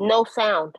No sound.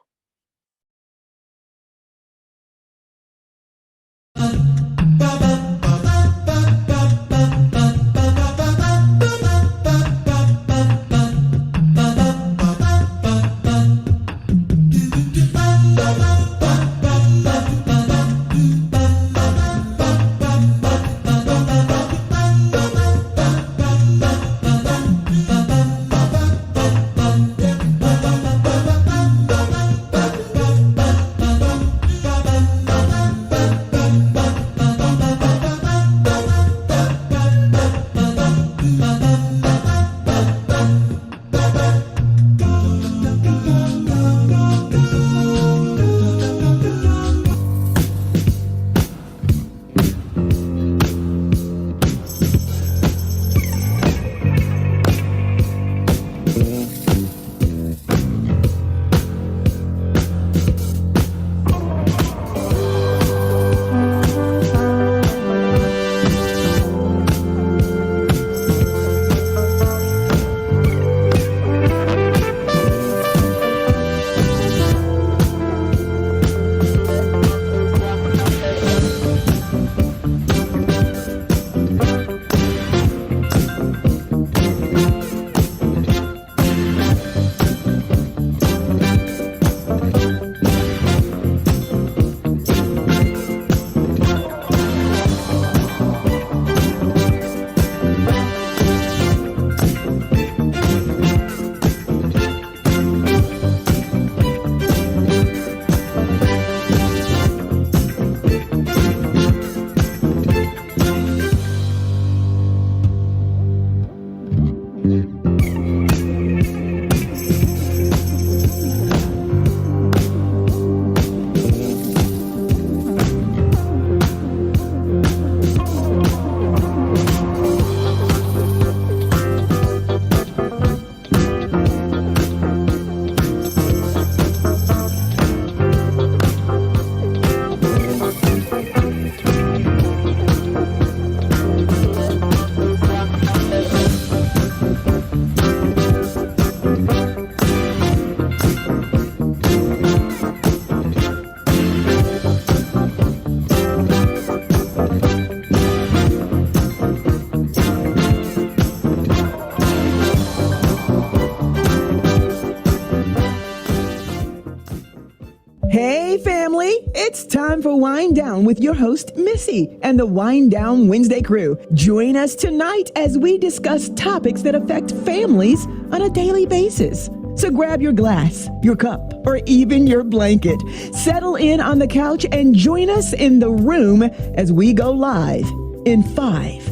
Hey family, it's time for Winedown with your host Missy and the Winedown Wednesday crew. Join us tonight as we discuss topics that affect families on a daily basis. So grab your glass, your cup, or even your blanket. Settle in on the couch and join us in the room as we go live in 5,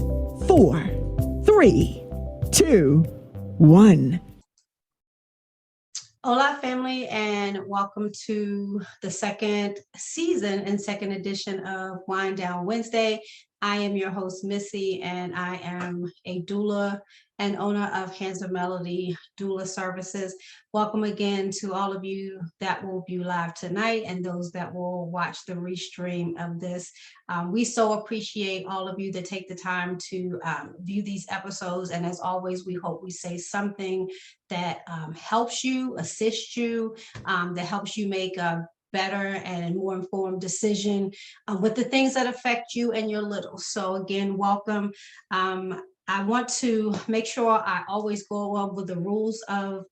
4, 3, 2, 1. Hola, family, and welcome to the second season and second edition of Winedown Wednesday. I am your host, Missy, and I am a doula and owner of Hands of Melody Doula Services. Welcome again to all of you that will view live tonight and those that will watch the restream of this. We so appreciate all of you that take the time to view these episodes. And as always, we hope we say something that helps you, assists you, that helps you make a better and more informed decision with the things that affect you and your little. So again, welcome. I want to make sure I always go over the rules of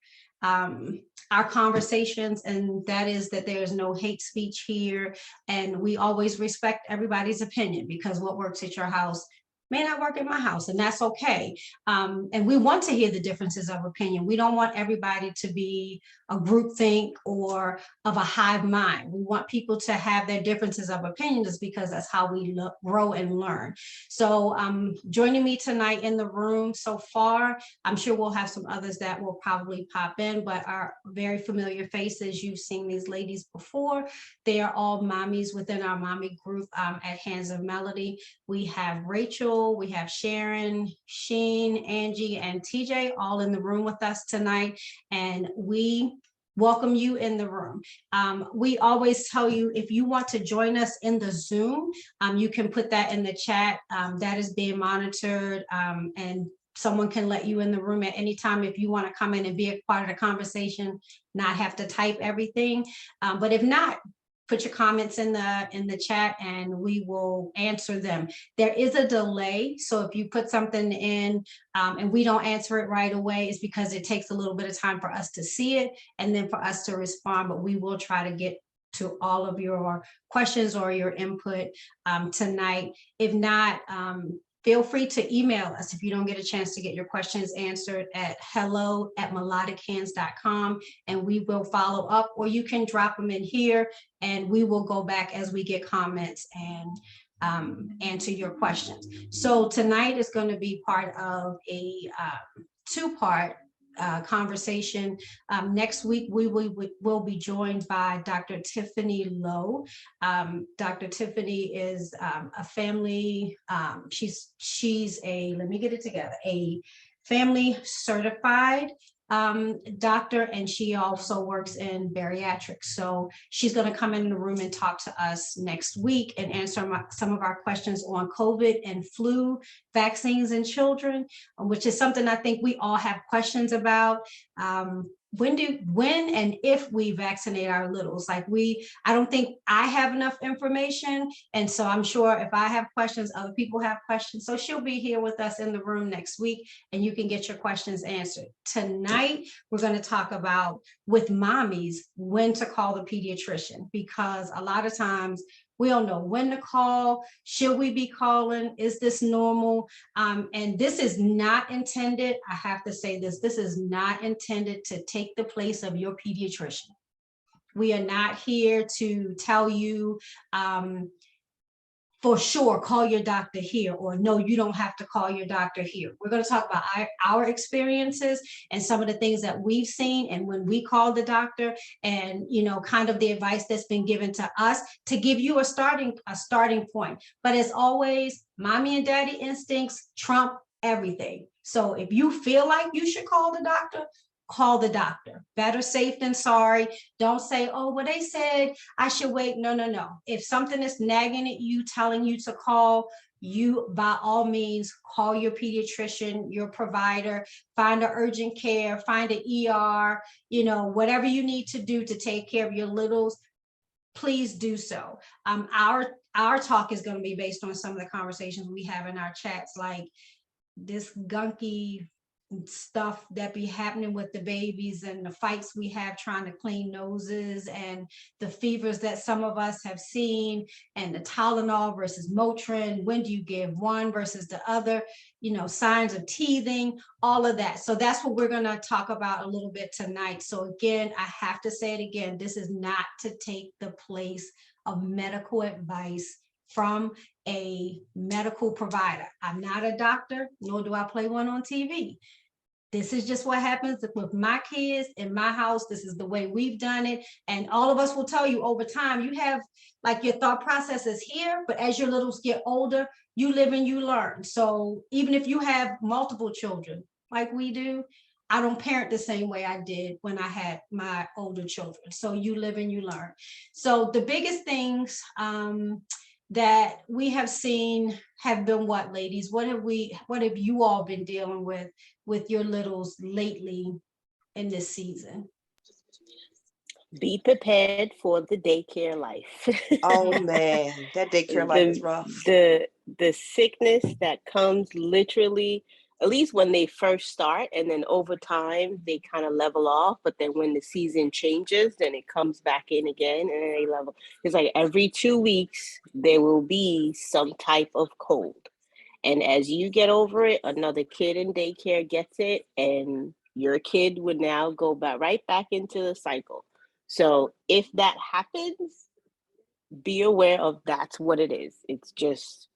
our conversations, and that is that there is no hate speech here, and we always respect everybody's opinion, because what works at your house may not work at my house, and that's okay. And we want to hear the differences of opinion. We don't want everybody to be a groupthink or of a hive mind. We want people to have their differences of opinion, just because that's how we grow and learn. So joining me tonight in the room so far, I'm sure we'll have some others that will probably pop in, but are very familiar faces. You've seen these ladies before. They are all mommies within our mommy group at Hands of Melody. We have Rachel, we have Sharon, Sheen, Angie, and TJ all in the room with us tonight, and we welcome you in the room. We always tell you, if you want to join us in the Zoom, you can put that in the chat. That is being monitored, and someone can let you in the room at any time if you want to come in and be a part of the conversation, not have to type everything. But if not, put your comments in the chat and we will answer them. There is a delay, so if you put something in and we don't answer it right away, it's because it takes a little bit of time for us to see it and then for us to respond, but we will try to get to all of your questions or your input tonight. If not, feel free to email us if you don't get a chance to get your questions answered at hello@melodichands.com, and we will follow up, or you can drop them in here and we will go back as we get comments and answer your questions. So tonight is going to be part of a two-part conversation. Next week, we will be joined by Dr. Tiffany Lowe. Dr. Tiffany is a family, she's a, let me get it together, a family certified doctor, and she also works in bariatrics. So she's going to come in the room and talk to us next week and answer some of our questions on COVID and flu vaccines in children, which is something I think we all have questions about. When and if we vaccinate our littles, I don't think I have enough information. And so I'm sure if I have questions, other people have questions. So she'll be here with us in the room next week and you can get your questions answered. Tonight, we're going to talk about, with mommies, when to call the pediatrician, because a lot of times we don't know when to call. Should we be calling? Is this normal? And this is not intended, I have to say this is not intended to take the place of your pediatrician. We are not here to tell you, for sure, call your doctor here, or no, you don't have to call your doctor here. We're going to talk about our experiences and some of the things that we've seen, and when we call the doctor, and kind of the advice that's been given to us to give you a starting point. But as always, mommy and daddy instincts trump everything. So if you feel like you should call the doctor, call the doctor. Better safe than sorry. Don't say, oh, well, they said I should wait. No. If something is nagging at you, telling you to call, you by all means call your pediatrician, your provider, find an urgent care, find an ER, whatever you need to do to take care of your littles, please do so. Our talk is going to be based on some of the conversations we have in our chats, like this gunky stuff that be happening with the babies and the fights we have trying to clean noses and the fevers that some of us have seen, and the Tylenol versus Motrin, when do you give one versus the other, signs of teething, all of that. So that's what we're going to talk about a little bit tonight. So again, I have to say it again, this is not to take the place of medical advice from a medical provider. I'm not a doctor, nor do I play one on TV. This is just what happens with my kids in my house. This is the way we've done it. And all of us will tell you over time, you have like your thought process is here, but as your littles get older, you live and you learn. So even if you have multiple children like we do, I don't parent the same way I did when I had my older children. So you live and you learn. So the biggest things that we have seen have been what, ladies? What have you all been dealing with your littles lately in this season? Be prepared for the daycare life. Oh man, that daycare life is rough. The sickness that comes literally, at least when they first start, and then over time they kind of level off. But then when the season changes, then it comes back in again, and then they level. It's like every 2 weeks there will be some type of cold, and as you get over it, another kid in daycare gets it, and your kid would now go right back into the cycle. So if that happens, be aware of that's what it is. It's just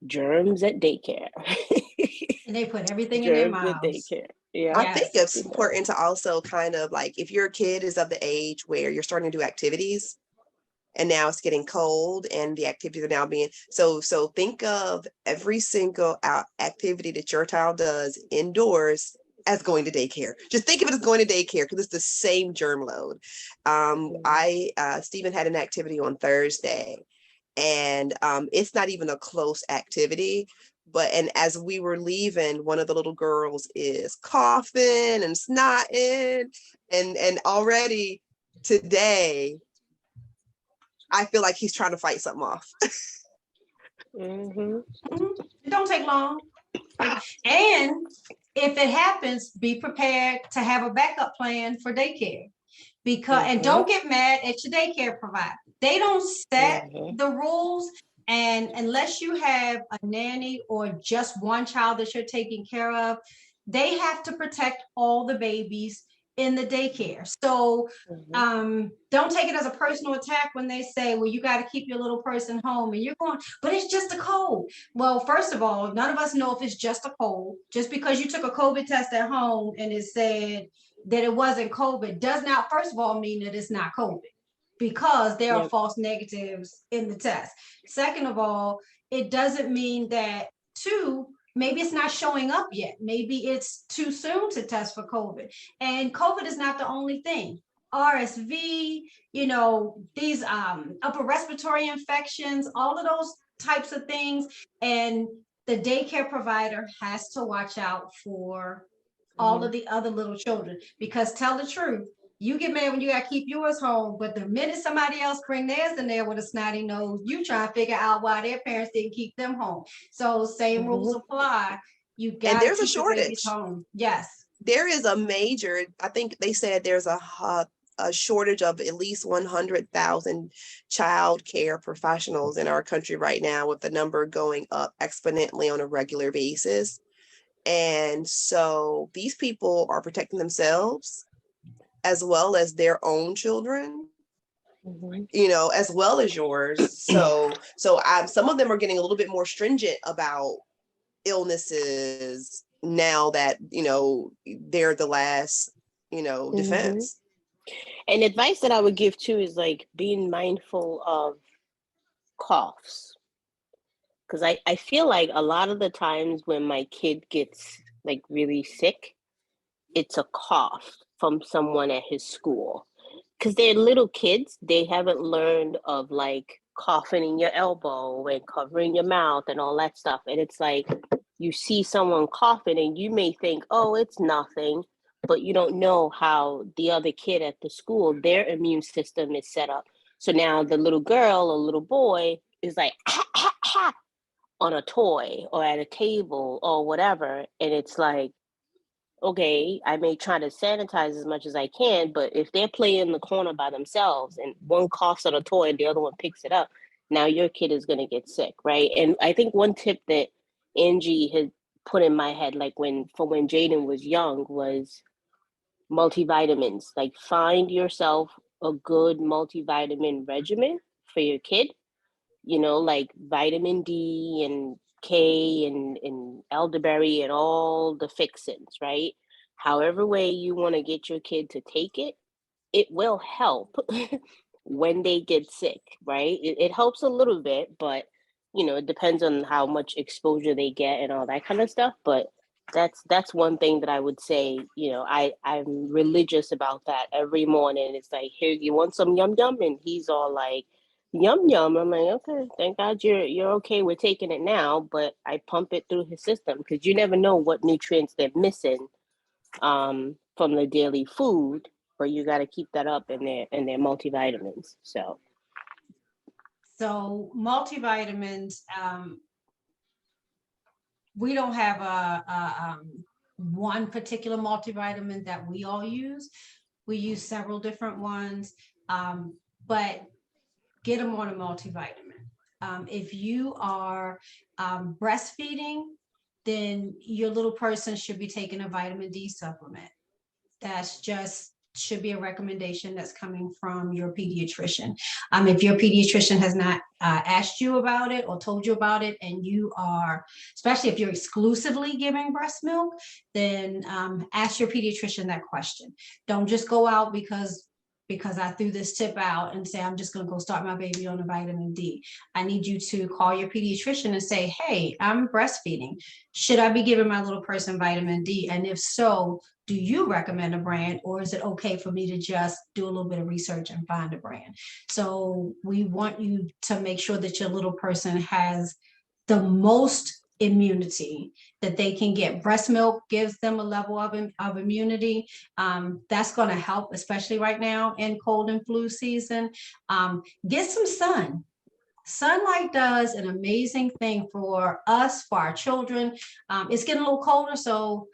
germs at daycare. And they put everything in their mouths. Daycare. Yeah. I think it's important to also kind of like, if your kid is of the age where you're starting to do activities and now it's getting cold and the activities are now being, so think of every single activity that your child does indoors as going to daycare. Just think of it as going to daycare, because it's the same germ load. Stephen had an activity on Thursday, and it's not even a close activity, and as we were leaving, one of the little girls is coughing and snotting, and already today, I feel like he's trying to fight something off. Mm-hmm. It don't take long. And if it happens, be prepared to have a backup plan for daycare. Because and don't get mad at your daycare provider. They don't set the rules. And unless you have a nanny or just one child that you're taking care of, they have to protect all the babies in the daycare. So don't take it as a personal attack when they say, well, you got to keep your little person home, and you're going, but it's just a cold. Well, first of all, none of us know if it's just a cold. Just because you took a COVID test at home and it said that it wasn't COVID does not, first of all, mean that it's not COVID, because there are false negatives in the test. Second of all, it doesn't mean that, maybe it's not showing up yet. Maybe it's too soon to test for COVID. And COVID is not the only thing. RSV, these upper respiratory infections, all of those types of things. And the daycare provider has to watch out for all of the other little children, because tell the truth, you get mad when you got to keep yours home, but the minute somebody else bring theirs in there with a snotty nose, you try to figure out why their parents didn't keep them home. So same rules apply. You got and to there's keep a shortage. home. Yes. There is a major, I think they said there's a shortage of at least 100,000 child care professionals in our country right now, with the number going up exponentially on a regular basis. And so these people are protecting themselves as well as their own children, as well as yours. So some of them are getting a little bit more stringent about illnesses now that, they're the last, defense. And advice that I would give too is like being mindful of coughs. Because I feel like a lot of the times when my kid gets like really sick, it's a cough from someone at his school. Because they're little kids, they haven't learned of like coughing in your elbow and covering your mouth and all that stuff. And it's like you see someone coughing and you may think, oh, it's nothing, but you don't know how the other kid at the school, their immune system is set up. So now the little girl or little boy is like, ha, ha, ha, on a toy or at a table or whatever. And it's like, okay, I may try to sanitize as much as I can, but if they're playing in the corner by themselves and one coughs on a toy and the other one picks it up, now your kid is going to get sick, right? And I think one tip that Angie had put in my head, like when Jaden was young, was multivitamins. Like find yourself a good multivitamin regimen for your kid, like vitamin D and K and elderberry and all the fixins, right? However way you want to get your kid to take it, it will help when they get sick, right? It helps a little bit, but it depends on how much exposure they get and all that kind of stuff. But that's one thing that I would say, I'm religious about that every morning. It's like, here, you want some yum yum? And he's all like, yum yum. I'm like, okay, thank God you're okay with taking it now, but I pump it through his system because you never know what nutrients they're missing from the daily food, but you got to keep that up in their multivitamins. So multivitamins, we don't have a one particular multivitamin that we all use. We use several different ones, but get them on a multivitamin. If you are breastfeeding, then your little person should be taking a vitamin D supplement. That's just should be a recommendation that's coming from your pediatrician. If your pediatrician has not asked you about it or told you about it, and you are, especially if you're exclusively giving breast milk, then ask your pediatrician that question. Don't just go out because I threw this tip out and say, I'm just going to go start my baby on a vitamin D. I need you to call your pediatrician and say, hey, I'm breastfeeding. Should I be giving my little person vitamin D? And if so, do you recommend a brand, or is it okay for me to just do a little bit of research and find a brand? So we want you to make sure that your little person has the most immunity that they can get. Breast milk gives them a level of immunity. That's going to help, especially right now in cold and flu season. Get some sun. Sunlight does an amazing thing for us, for our children. It's getting a little colder, so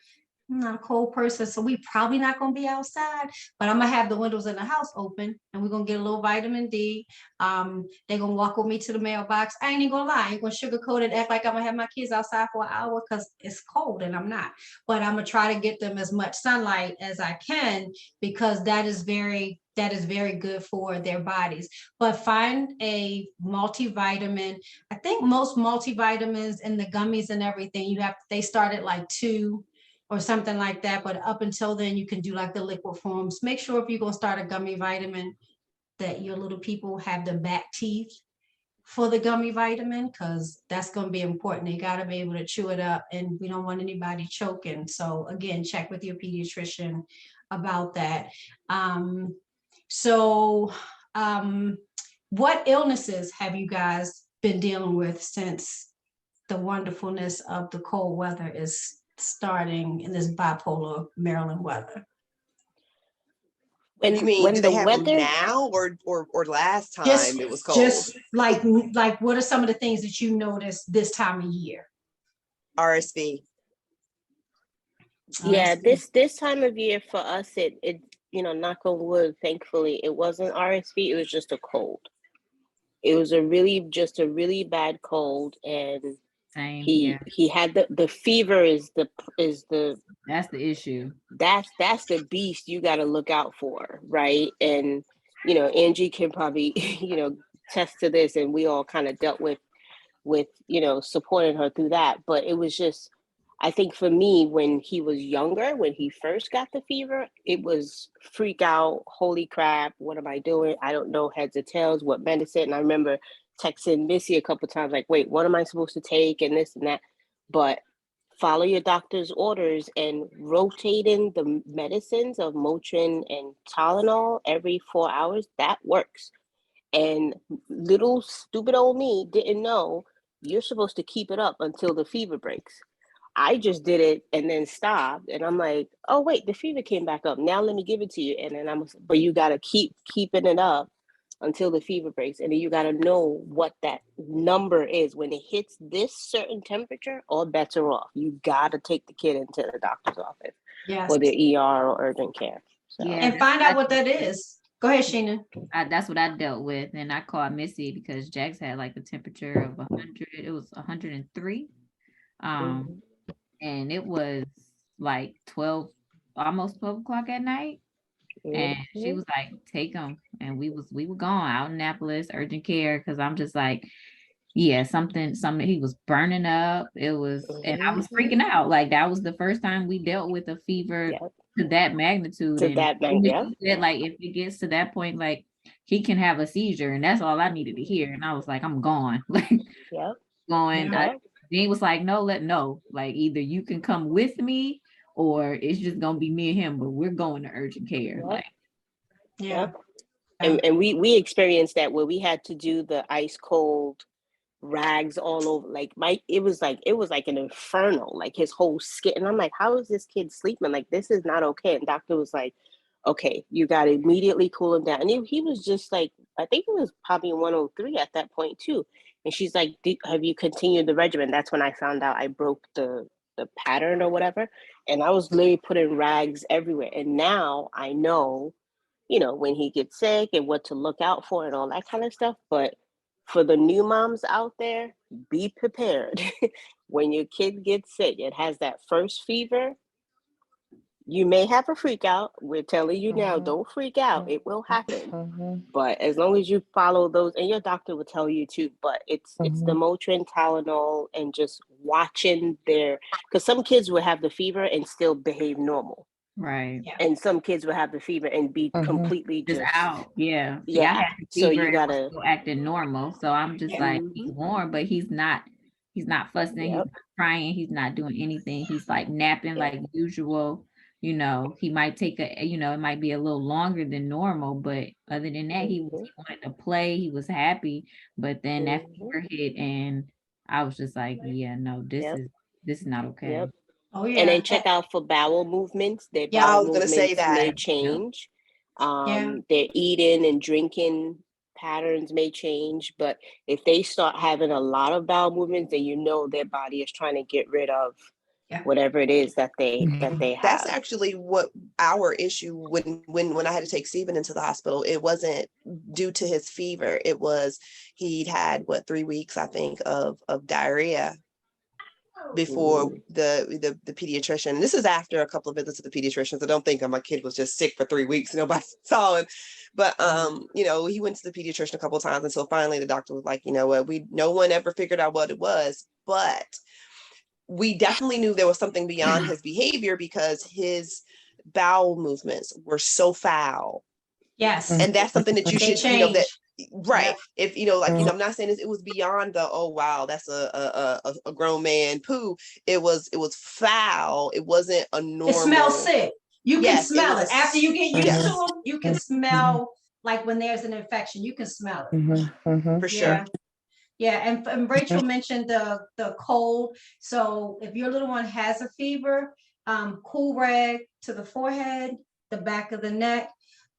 I'm not a cold person, so we probably not gonna be outside, but I'm gonna have the windows in the house open and we're gonna get a little vitamin D. They're gonna walk with me to the mailbox. I ain't even gonna lie, I ain't gonna sugarcoat it, act like I'm gonna have my kids outside for an hour because it's cold and I'm not. But I'm gonna try to get them as much sunlight as I can because that is very good for their bodies. But find a multivitamin. I think most multivitamins and the gummies and everything, they start at like 2 or something like that. But up until then, you can do like the liquid forms. Make sure if you're going to start a gummy vitamin that your little people have the back teeth for the gummy vitamin, because that's going to be important. They got to be able to chew it up and we don't want anybody choking. So again, check with your pediatrician about that. What illnesses have you guys been dealing with since the wonderfulness of the cold weather is starting in this bipolar Maryland weather? You mean, when do the they have them weather now or last time it was cold? Just like what are some of the things that you noticed this time of year? RSV. Yeah, this time of year for us, it knock on wood, thankfully, it wasn't RSV, it was just a cold. It was just a really bad cold, and Same he here. had the fever is the That's the issue. that's the beast you got to look out for, right? And Angie can probably test to this, and we all kind of dealt with supporting her through that. But it was just, I think for me, when he was younger, when he first got the fever, it was freak out, holy crap, what am I doing? I don't know heads or tails, what medicine. And I remember texting Missy a couple of times, like, wait, what am I supposed to take and this and that? But follow your doctor's orders and rotating the medicines of Motrin and Tylenol every 4 hours, that works. And little stupid old me didn't know you're supposed to keep it up until the fever breaks. I just did it and then stopped, and I'm like, oh wait, the fever came back up. Now let me give it to you, and then but you got to keep keeping it up until the fever breaks, and then you got to know what that number is. When it hits this certain temperature, all bets are off. You got to take the kid into the doctor's office, Yes. or the ER or urgent care. So. Yeah, and find out what that is. Go ahead, Sheena. That's what I dealt with, and I called Missy because Jax had like a temperature of 100. It was 103. And it was like 12, almost 12 o'clock at night. And she was like, take him. And we were gone out in Annapolis, urgent care, because I'm just like, yeah, something, he was burning up. It was, and I was freaking out. Like, that was the first time we dealt with a fever to that magnitude. To that magnitude. She said, like, if it gets to that point, like, he can have a seizure. And that's all I needed to hear. And I was like, I'm gone. Like, going. Dean was like, no, like, either you can come with me or it's just gonna be me and him, but we're going to urgent care. Like, and we experienced that where we had to do the ice cold rags all over. Like it was like an inferno, like his whole skin. And I'm like, how is this kid sleeping? Like, this is not okay. And doctor was like, okay, you got to immediately cool him down. And he was just like, I think it was probably 103 at that point too. And she's like, have you continued the regimen? That's when I found out I broke the pattern or whatever. And I was literally putting rags everywhere. And now I know, when he gets sick and what to look out for and all that kind of stuff. But for the new moms out there, be prepared. When your kid gets sick, it has that first fever, you may have a freak out. We're telling you now, don't freak out. It will happen. But as long as you follow those, and your doctor will tell you too, but it's the Motrin, Tylenol, and just watching because some kids will have the fever and still behave normal. Right. And some kids will have the fever and be completely just out. Yeah. Yeah. I had the fever, so you gotta still acting normal. So I'm just like, he's warm, but he's not fussing, he's not crying, he's not doing anything. He's like napping like usual. He might take it might be a little longer than normal, but other than that, he wanted to play, he was happy. But then that fever hit, and I was just like, yeah, no, Yep. this is not okay. Yep. Oh And yeah. then check out for bowel movements. Their Yeah. I bowel was gonna say movements may that. change. Yeah. Their eating and drinking patterns may change, but if they start having a lot of bowel movements, then you know their body is trying to get rid of Yeah. whatever it is that they That's have. actually what our issue when I had to take Stephen into the hospital. It wasn't due to his fever. It was he'd had 3 weeks, I think, of diarrhea before the pediatrician. And this is after a couple of visits to the pediatricians. I don't think my kid was just sick for 3 weeks and nobody saw him. But he went to the pediatrician a couple of times until finally the doctor was like, you know what, no one ever figured out what it was, but we definitely knew there was something beyond his behavior because his bowel movements were so foul. Yes. And that's something that you They should, that right. Yep. If I'm not saying it was beyond the, oh wow, that's a grown man poo. It was foul. It wasn't a normal. It smells sick. You can smell it. After you get used yes. to them, you can smell like when there's an infection, you can smell it. For sure. Yeah, and Rachel mentioned the cold. So if your little one has a fever, cool rag to the forehead, the back of the neck,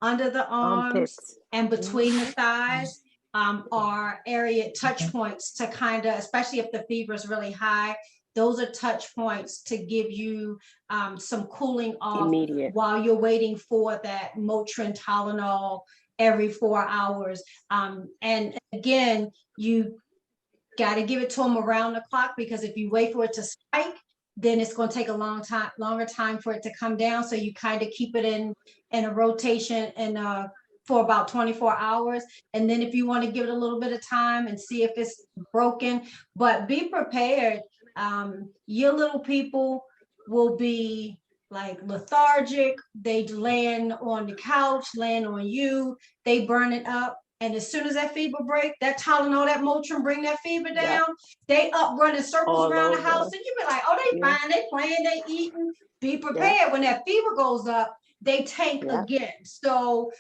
under the arms, Armpits. and between the thighs are area touch points to kind of, especially if the fever is really high, those are touch points to give you some cooling off Immediate. while you're waiting for that Motrin Tylenol every 4 hours. And again, you got to give it to them around the clock, because if you wait for it to spike, then it's going to take a longer time for it to come down. So you kind of keep it in a rotation and for about 24 hours. And then if you want to give it a little bit of time and see if it's broken, but be prepared. Your little people will be like lethargic. They land on the couch, land on you, they burn it up. And as soon as that fever break, that Tylenol, that Motrin bring that fever down. Yep. They up running circles all around the house, and you be like, "Oh, they fine, they playing, they eating." Be prepared when that fever goes up, they tank again. So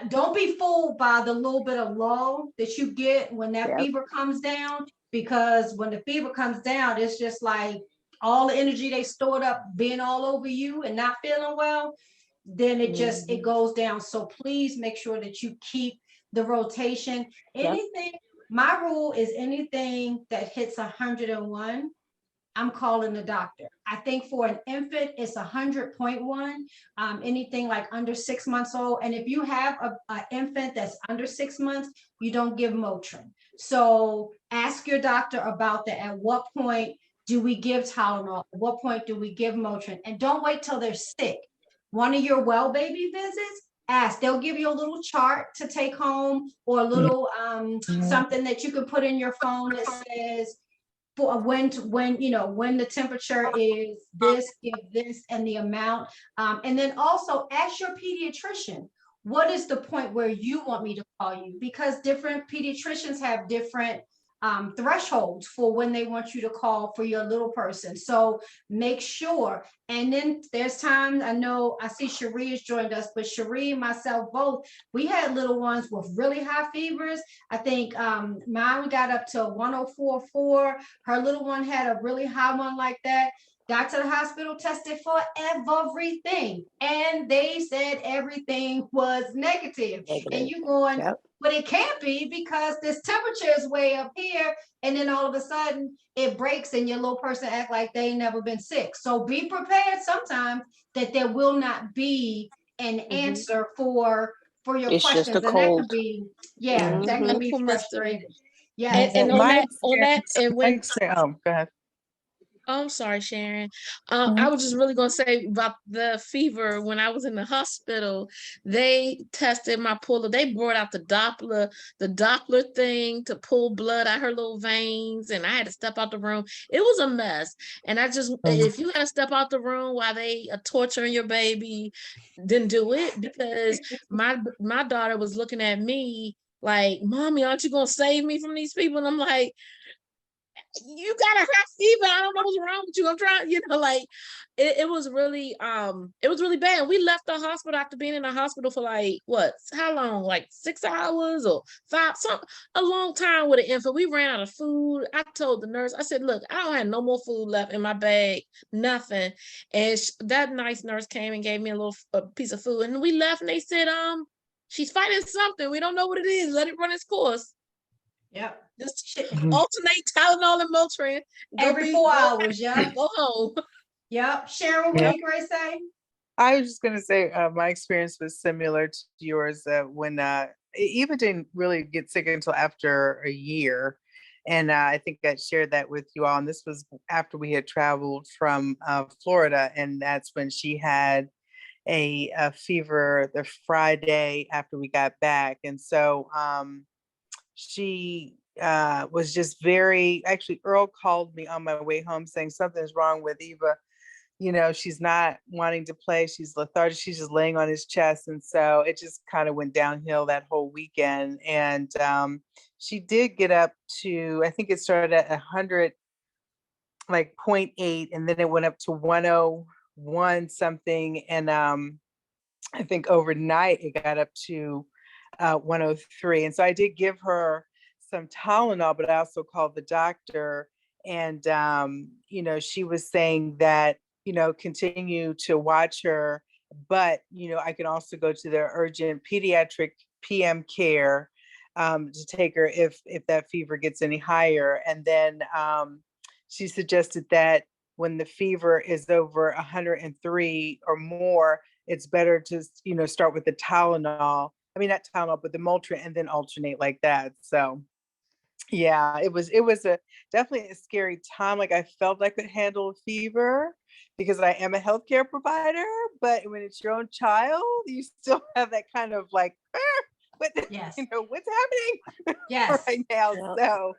don't be fooled by the little bit of lull that you get when that fever comes down, because when the fever comes down, it's just like all the energy they stored up being all over you and not feeling well. Then it goes down. So please make sure that you keep the rotation. Anything, my rule is anything that hits 101, I'm calling the doctor. I think for an infant, it's 100.1. Anything like under 6 months old. And if you have an infant that's under 6 months, you don't give Motrin. So ask your doctor about that. At what point do we give Tylenol? At what point do we give Motrin? And don't wait till they're sick. One of your well baby visits, ask. They'll give you a little chart to take home, or a little something that you can put in your phone that says for when the temperature is this, give this and the amount. And then also ask your pediatrician, what is the point where you want me to call you? Because different pediatricians have different thresholds for when they want you to call for your little person. So make sure. And then there's times, I see Cherie has joined us, but Cherie and myself both, we had little ones with really high fevers. I think mine got up to 104.4. Her little one had a really high one like that. Got to the hospital, tested for everything, and they said everything was negative. And you going, but it can't be, because this temperature is way up here, and then all of a sudden it breaks and your little person act like they ain't never been sick. So be prepared sometimes that there will not be an answer for your it's questions. Just a and cold. that can be, that can be frustrating. Yeah. And on that, and when go ahead. Oh, I'm sorry, Sharon. I was just really going to say about the fever. When I was in the hospital, they tested my puller. They brought out the Doppler thing to pull blood out her little veins, and I had to step out the room. It was a mess. And I just, if you had to step out the room while they are torturing your baby, then do it, because my daughter was looking at me like, "Mommy, aren't you going to save me from these people?" And I'm like, you got a high fever. I don't know what's wrong with you. I'm trying, like it was really bad. We left the hospital after being in the hospital for like how long? Like 6 hours or 5, a long time with an infant. We ran out of food. I told the nurse, I said, look, I don't have no more food left in my bag, nothing. And that nice nurse came and gave me a piece of food. And we left and they said, she's fighting something. We don't know what it is. Let it run its course. Yep. Just alternate Tylenol and Motrin. Every 4 hours, yeah. Go home. Yep. Sharon, what you going to say? I was just going to say my experience was similar to yours when Eva didn't really get sick until after a year. And I think I shared that with you all. And this was after we had traveled from Florida. And that's when she had a fever the Friday after we got back. And so she was just actually, Earl called me on my way home saying something's wrong with Eva. She's not wanting to play. She's lethargic. She's just laying on his chest. And so it just kind of went downhill that whole weekend. And she did get up to, I think it started at 100, like 0.8, and then it went up to 101 something. And I think overnight it got up to 103. And so I did give her some Tylenol, but I also called the doctor. And, she was saying that, continue to watch her, but, I can also go to the urgent pediatric PM care to take her if that fever gets any higher. And then she suggested that when the fever is over 103 or more, it's better to, start with the Tylenol. I mean, not Tylenol, but the Motrin, and then alternate like that. So yeah, it was definitely a scary time. Like I felt I could handle a fever because I am a healthcare provider, but when it's your own child, you still have that kind of like, yes. What's happening yes. right now. So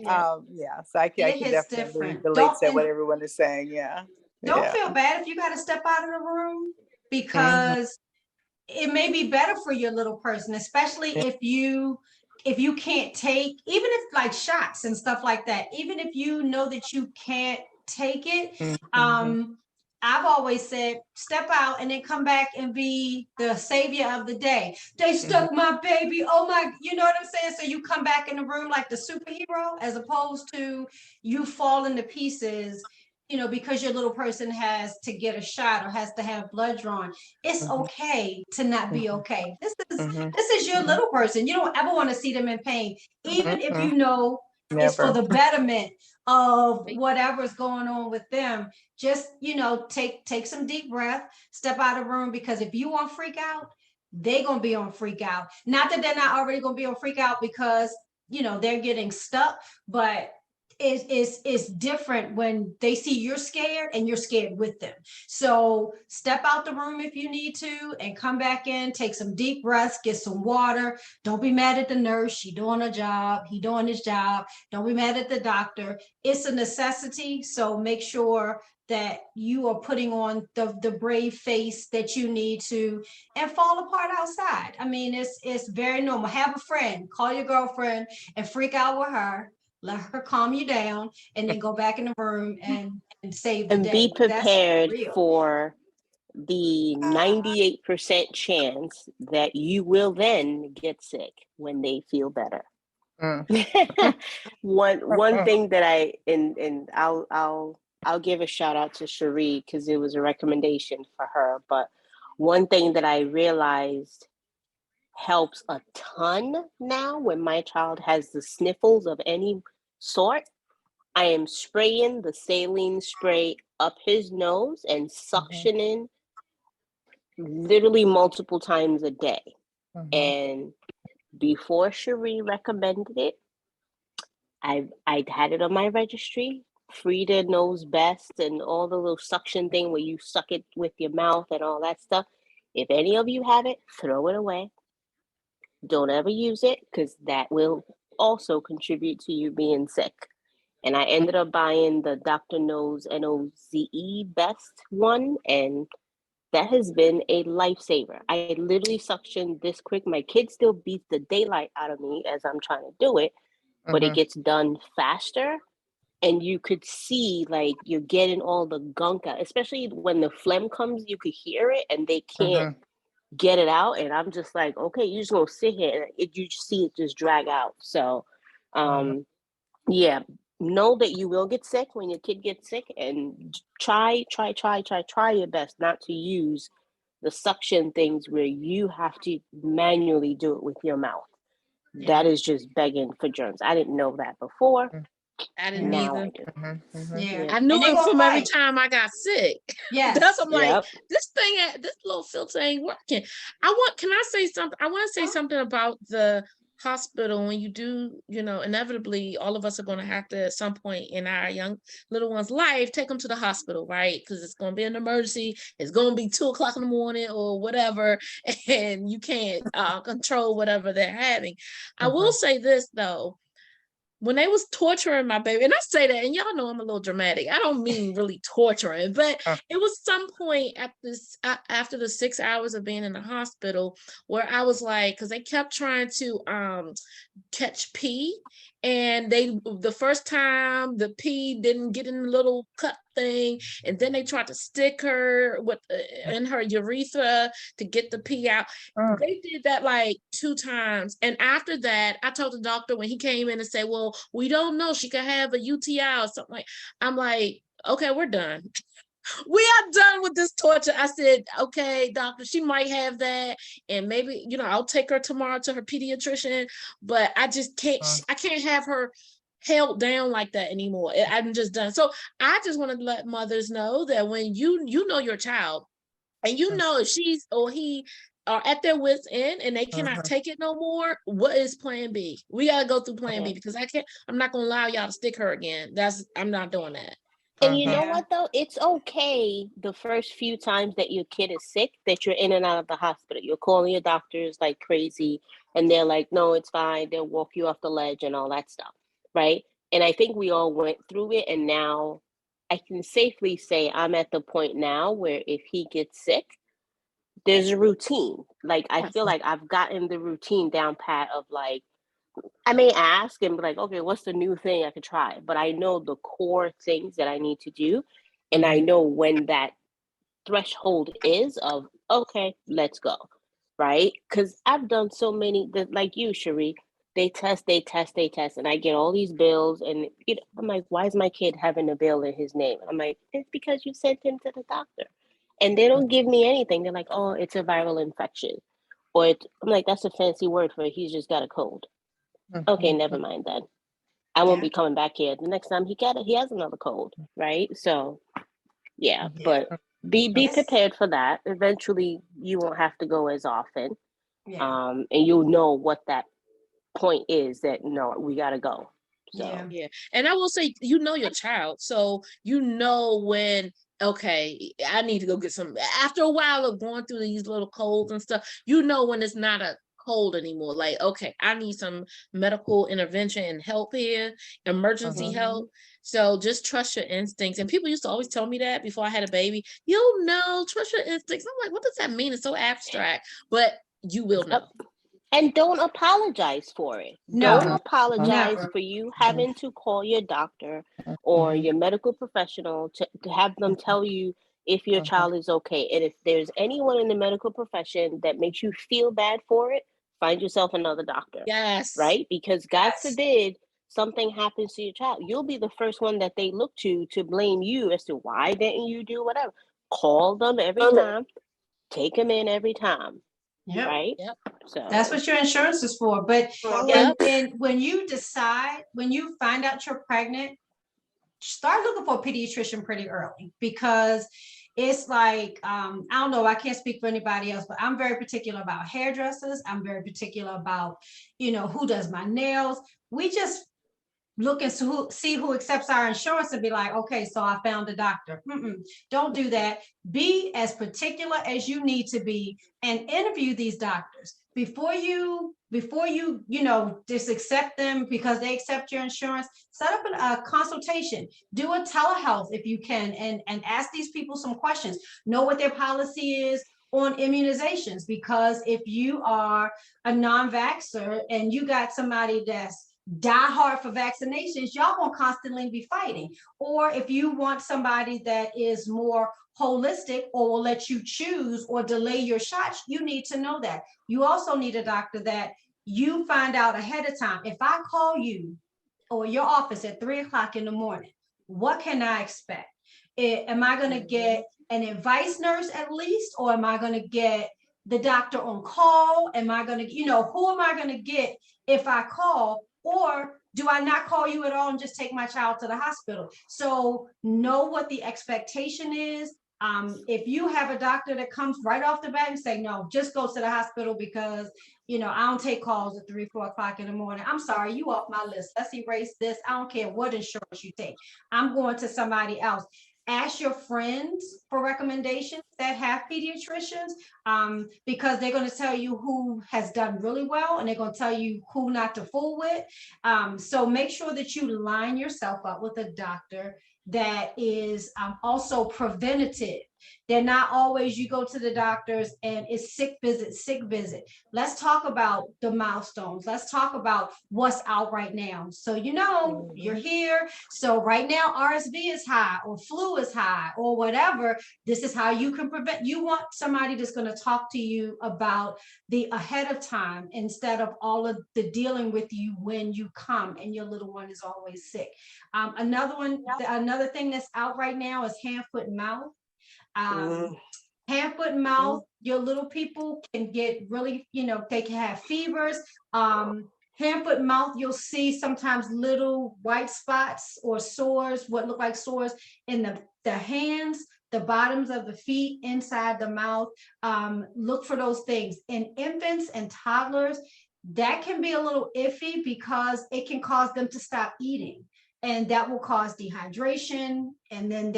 so I can definitely relate to what everyone is saying. Yeah. Don't feel bad if you got to step out of the room, because it may be better for your little person, especially if you can't take, even if like shots and stuff like that, even if you know that you can't take it. I've always said, step out and then come back and be the savior of the day. They stuck my baby. Oh my, you know what I'm saying? So you come back in the room like the superhero, as opposed to you falling to pieces, because your little person has to get a shot or has to have blood drawn. It's okay to not be okay. This is your little person. You don't ever want to see them in pain, even if you know it's for the betterment of whatever's going on with them. Just, take some deep breath, step out of the room, because if you want freak out, they're going to be on freak out. Not that they're not already going to be on freak out because, they're getting stuck, but it's different when they see you're scared and you're scared with them. So step out the room if you need to and come back in, take some deep breaths, get some water. Don't be mad at the nurse. She doing her job. He doing his job. Don't be mad at the doctor. It's a necessity. So make sure that you are putting on the brave face that you need to, and fall apart outside. I mean, it's very normal. Have a friend, call your girlfriend and freak out with her. Let her calm you down, and then go back in the room and save the day. And be prepared for the 98% chance that you will then get sick when they feel better. One thing that I'll give a shout out to Cherie because it was a recommendation for her. But one thing that I realized helps a ton now when my child has the sniffles of any sort, I am spraying the saline spray up his nose and suctioning literally multiple times a day. And before Cherie recommended it, I'd had it on my registry. Frida knows best, and all the little suction thing where you suck it with your mouth and all that stuff. If any of you have it, throw it away. Don't ever use it, because that will also contribute to you being sick. And I ended up buying the Dr. No's NOZE Best one, and that has been a lifesaver. I literally suction this quick. My kid still beats the daylight out of me as I'm trying to do it, but it gets done faster. and you could see like you're getting all the gunk out, especially when the phlegm comes, you could hear it and they can't get it out. And I'm just like, okay, you're just gonna sit here and you see it just drag out. So yeah, know that you will get sick when your kid gets sick, and try your best not to use the suction things where you have to manually do it with your mouth. That is just begging for germs. I didn't know that before. I didn't Now either. I do. Yeah. I knew And they it gonna from every fight. time I got sick. Yes. That's I'm like, Yep. this little filter ain't working. Can I say something? I want to say something about the hospital. When you do, inevitably all of us are going to have to at some point in our young little one's life take them to the hospital, right? Because it's going to be an emergency. It's going to be 2:00 in the morning or whatever, and you can't control whatever they're having. I will say this though. When they was torturing my baby, and I say that, and y'all know I'm a little dramatic. I don't mean really torturing, but it was some point after the 6 hours of being in the hospital where I was like, because they kept trying to catch pee, and the first time the pee didn't get in the little cut thing, and then they tried to stick her in her urethra to get the pee out. They did that like 2 times, and after that I told the doctor when he came in and said, well, we don't know, she could have a UTI or something. Like, I'm like, okay, we're done. We are done with this torture. I said, okay, doctor, she might have that, and maybe I'll take her tomorrow to her pediatrician, but I just can't I can't have her held down like that anymore. I'm just done. So I just want to let mothers know that when you know your child, and if she's or he are at their wits end and they cannot take it no more, what is plan B? We got to go through plan B, because I'm not going to allow y'all to stick her again. I'm not doing that. And you know what though? It's okay the first few times that your kid is sick, that you're in and out of the hospital. You're calling your doctors like crazy, and they're like, no, it's fine. They'll walk you off the ledge and all that stuff, right? And I think we all went through it, and now I can safely say I'm at the point now where if he gets sick, there's a routine. Like I feel like I've gotten the routine down pat of like, I may ask and be like, okay, what's the new thing I could try? But I know the core things that I need to do. And I know when that threshold is of, okay, let's go. Right? Because I've done so many, like you, Cherie, they test. And I get all these bills. And I'm like, why is my kid having a bill in his name? I'm like, it's because you sent him to the doctor. And they don't give me anything. They're like, oh, it's a viral infection. Or I'm like, that's a fancy word for it. He's just got a cold. Okay, never mind then. I won't be coming back here. The next time he has another cold, right? So yeah, but be prepared for that. Eventually you won't have to go as often. And you'll know what that point is that no, we gotta go. So yeah. And I will say, your child. So when, okay, I need to go get some. After a while of going through these little colds and stuff, when it's not a cold anymore. Like, okay, I need some medical intervention and help here, emergency help. So just trust your instincts. And people used to always tell me that before I had a baby. You'll know, trust your instincts. I'm like, what does that mean? It's so abstract, but you will know. And don't apologize for it. No, don't apologize never. for you having to call your doctor or your medical professional to have them tell you if your child is okay. And if there's anyone in the medical profession that makes you feel bad for it, find yourself another doctor. Yes. Right? Because God forbid something happens to your child. You'll be the first one that they look to blame you as to why didn't you do whatever. Call them every time. Take them in every time. Yep. Right? Yep. So that's what your insurance is for. But when you find out you're pregnant, start looking for a pediatrician pretty early, because it's like, I don't know, I can't speak for anybody else, but I'm very particular about hairdressers. I'm very particular about, who does my nails. We just look and see who accepts our insurance and be like, okay, so I found a doctor. Don't do that. Be as particular as you need to be and interview these doctors before you just accept them because they accept your insurance. Set up a consultation, do a telehealth if you can, and ask these people some questions. Know what their policy is on immunizations, because if you are a non-vaxxer and you got somebody that's die hard for vaccinations, y'all gonna constantly be fighting. Or if you want somebody that is more holistic or will let you choose or delay your shots, you need to know that. You also need a doctor that you find out ahead of time. If I call you or your office at 3 o'clock in the morning, what can I expect? Am I going to get an advice nurse at least, or am I going to get the doctor on call? Am I going to, who am I going to get if I call? Or do I not call you at all and just take my child to the hospital? So know what the expectation is. If you have a doctor that comes right off the bat and say, no, just go to the hospital because, I don't take calls at 3, 4 o'clock in the morning. I'm sorry, you off my list. Let's erase this. I don't care what insurance you take. I'm going to somebody else. Ask your friends for recommendations that have pediatricians, because they're going to tell you who has done really well and they're going to tell you who not to fool with. So make sure that you line yourself up with a doctor that is also preventative. They're not always, you go to the doctors and it's sick visit. Let's talk about the milestones. Let's talk about what's out right now. So, you're here. So right now RSV is high or flu is high or whatever. This is how you can prevent. You want somebody that's going to talk to you about the ahead of time instead of all of the dealing with you when you come and your little one is always sick. Another thing that's out right now is hand, foot, and mouth. Hand, foot, and mouth, your little people can get really, they can have fevers. Hand, foot, and mouth, you'll see sometimes little white spots or sores, what look like sores in the hands, the bottoms of the feet, inside the mouth. Look for those things. In infants and toddlers, that can be a little iffy because it can cause them to stop eating. And that will cause dehydration. And then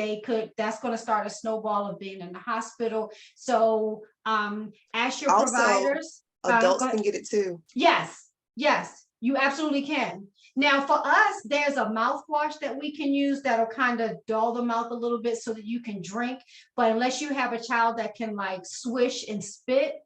that's going to start a snowball of being in the hospital. So ask your providers. Adults can get it too. Yes, you absolutely can. Now for us, there's a mouthwash that we can use that'll kind of dull the mouth a little bit so that you can drink. But unless you have a child that can like swish and spit,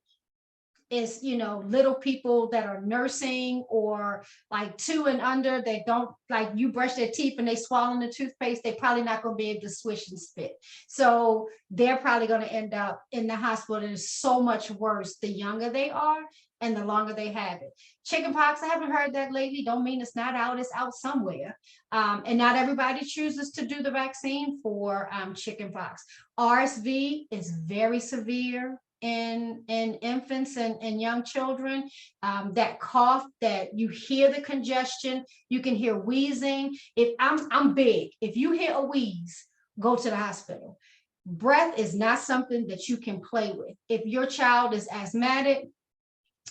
is little people that are nursing or like 2 and under, they don't, like, you brush their teeth and they swallow the toothpaste, they probably not going to be able to swish and spit, so they're probably going to end up in the hospital. And it's so much worse the younger they are and the longer they have it. Chickenpox, I haven't heard that lately. Don't mean it's not out, it's out somewhere. And not everybody chooses to do the vaccine for chickenpox. RSV is very severe in infants and young children. That cough, that you hear the congestion, you can hear wheezing. If I'm big, if you hear a wheeze, go to the hospital. Breath is not something that you can play with. If your child is asthmatic,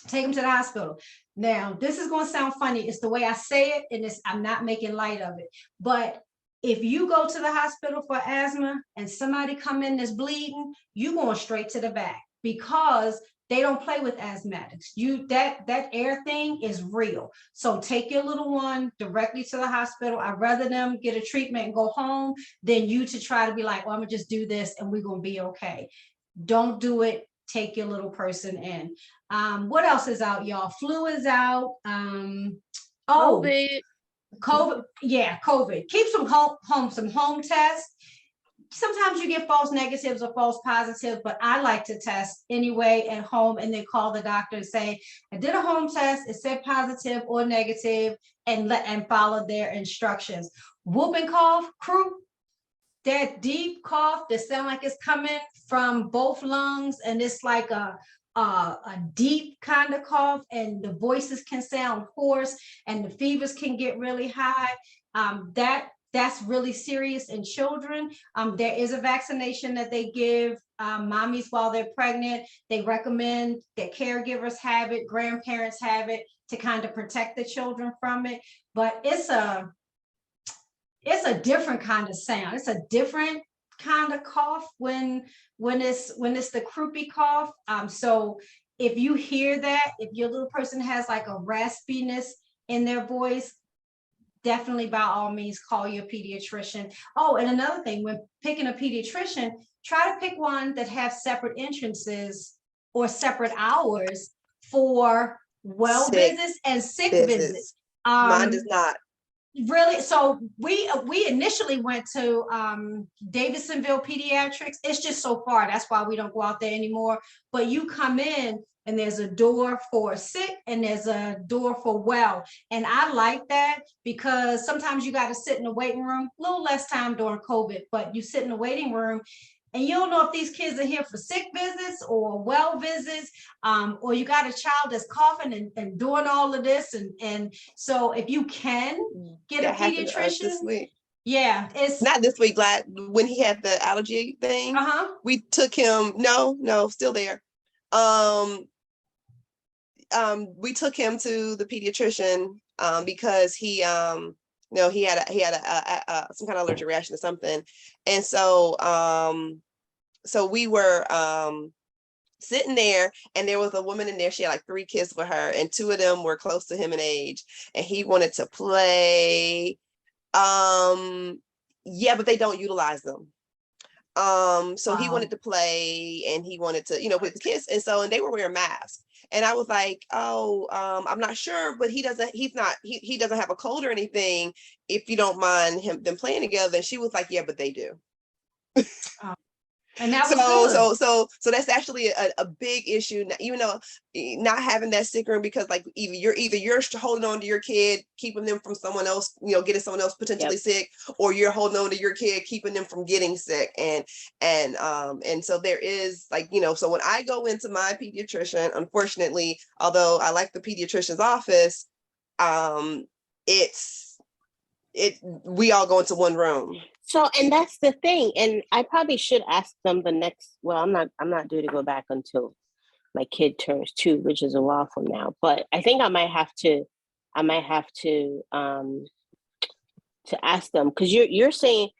take them to the hospital. Now, this is going to sound funny. It's the way I say it, and I'm not making light of it. But if you go to the hospital for asthma and somebody come in that's bleeding, you going straight to the back, because they don't play with asthmatics. That air thing is real. So take your little one directly to the hospital. I'd rather them get a treatment and go home than you to try to be like, well, I'm gonna just do this and we're gonna be okay. Don't do it. Take your little person in. What else is out, y'all? Flu is out. COVID. Yeah, COVID. Keep some home tests. Sometimes you get false negatives or false positives, but I like to test anyway at home and then call the doctor and say, I did a home test, it said positive or negative, and follow their instructions. Whooping cough, crew, that deep cough that sounds like it's coming from both lungs, and it's like a deep kind of cough, and the voices can sound hoarse and the fevers can get really high. That's really serious in children. There is a vaccination that they give mommies while they're pregnant. They recommend that caregivers have it, grandparents have it, to kind of protect the children from it. But it's a different kind of sound. It's a different kind of cough when it's the croupy cough. So if you hear that, if your little person has like a raspiness in their voice, definitely by all means call your pediatrician. Oh, and another thing, when picking a pediatrician, try to pick one that has separate entrances or separate hours for well visits and sick visits. Mine does not. Really? So we initially went to Davidsonville Pediatrics. It's just so far. That's why we don't go out there anymore. But you come in and there's a door for sick and there's a door for well. And I like that because sometimes you got to sit in the waiting room, a little less time during COVID, but you sit in the waiting room and you don't know if these kids are here for sick visits or well visits, or you got a child that's coughing and doing all of this. And so if you can get a pediatrician this week. Yeah, it's not this week, glad when he had the allergy thing. We took him, no, still there. We took him to the pediatrician because he he had some kind of allergic reaction to something. And so so we were sitting there, and there was a woman in there. She had like 3 kids with her, and 2 of them were close to him in age, and he wanted to play. Yeah, but they don't utilize them. So he wanted to play, and he wanted to, with the kids, and they were wearing masks. And I was like, oh, I'm not sure, but he doesn't have a cold or anything, if you don't mind them playing together. And she was like, yeah, but they do. And that was good. So that's actually a big issue, even though not having that sick room, because like you're holding on to your kid, keeping them from someone else, getting someone else potentially sick, or you're holding on to your kid, keeping them from getting sick. And so there is so when I go into my pediatrician, unfortunately, although I like the pediatrician's office, we all go into one room. So, and that's the thing. And I probably should ask them I'm not due to go back until my kid turns 2, which is a while from now. But I think I might have to ask them, because you're saying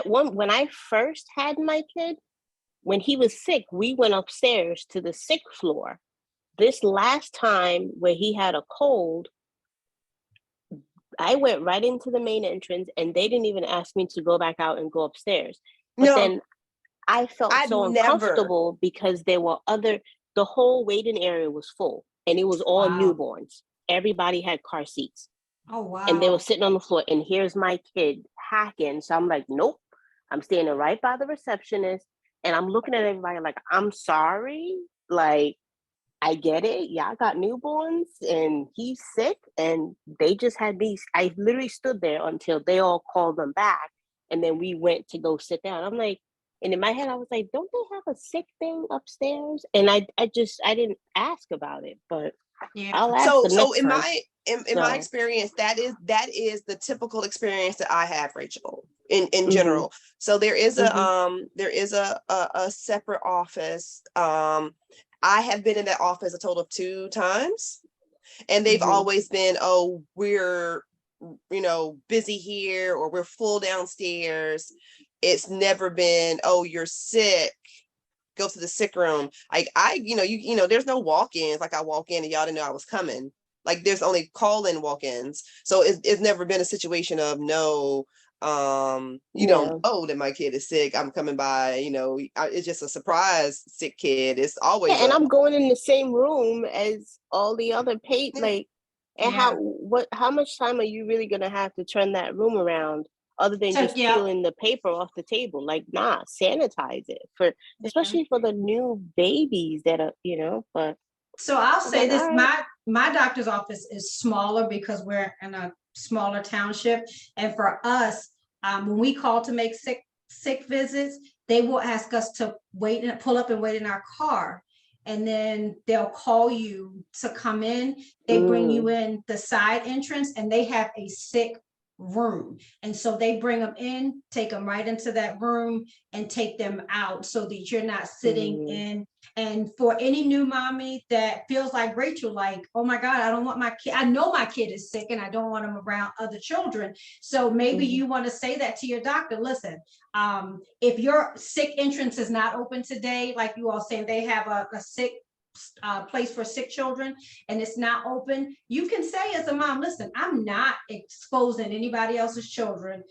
when I first had my kid, when he was sick, we went upstairs to the sick floor. This last time where he had a cold, I went right into the main entrance, and they didn't even ask me to go back out and go upstairs. But then I felt uncomfortable because there were the whole waiting area was full, and it was all newborns. Everybody had car seats. Oh, wow. And they were sitting on the floor, and here's my kid hacking. So I'm like, nope, I'm standing right by the receptionist, and I'm looking at everybody like, I'm sorry. Like, I get it. Y'all got newborns and he's sick, and they just had these. I literally stood there until they all called them back. And then we went to go sit down. I'm like, and in my head, I was like, don't they have a sick thing upstairs? And I didn't ask about it, but I'll ask the next time. In my experience, that is the typical experience that I have, Rachel, in general. So there is a separate office. I have been in that office a total of 2 times, and they've always been, oh, we're, busy here, or we're full downstairs. It's never been, oh, you're sick, go to the sick room. Like there's no walk-ins. Like I walk in and y'all didn't know I was coming. Like there's only call-in walk-ins. So it's never been a situation of no, you don't know that my kid is sick, I'm coming by, it's just a surprise sick kid. It's always and I'm going in the same room as all the other how much time are you really gonna have to turn that room around, other than just peeling the paper off the table? Like, sanitize it especially for the new babies that are, but so I'll say this, my doctor's office is smaller because we're in a smaller township. And for us, when we call to make sick visits, they will ask us to wait and pull up and wait in our car. And then they'll call you to come in. They bring you in the side entrance, and they have a sick room. And so they bring them in, take them right into that room, and take them out so that you're not sitting in. And for any new mommy that feels like Rachel, like, oh my God, I don't want my kid, I know my kid is sick and I don't want him around other children. So maybe you want to say that to your doctor. Listen, if your sick entrance is not open today, like you all saying, they have a sick place for sick children and it's not open, you can say as a mom, listen, I'm not exposing anybody else's children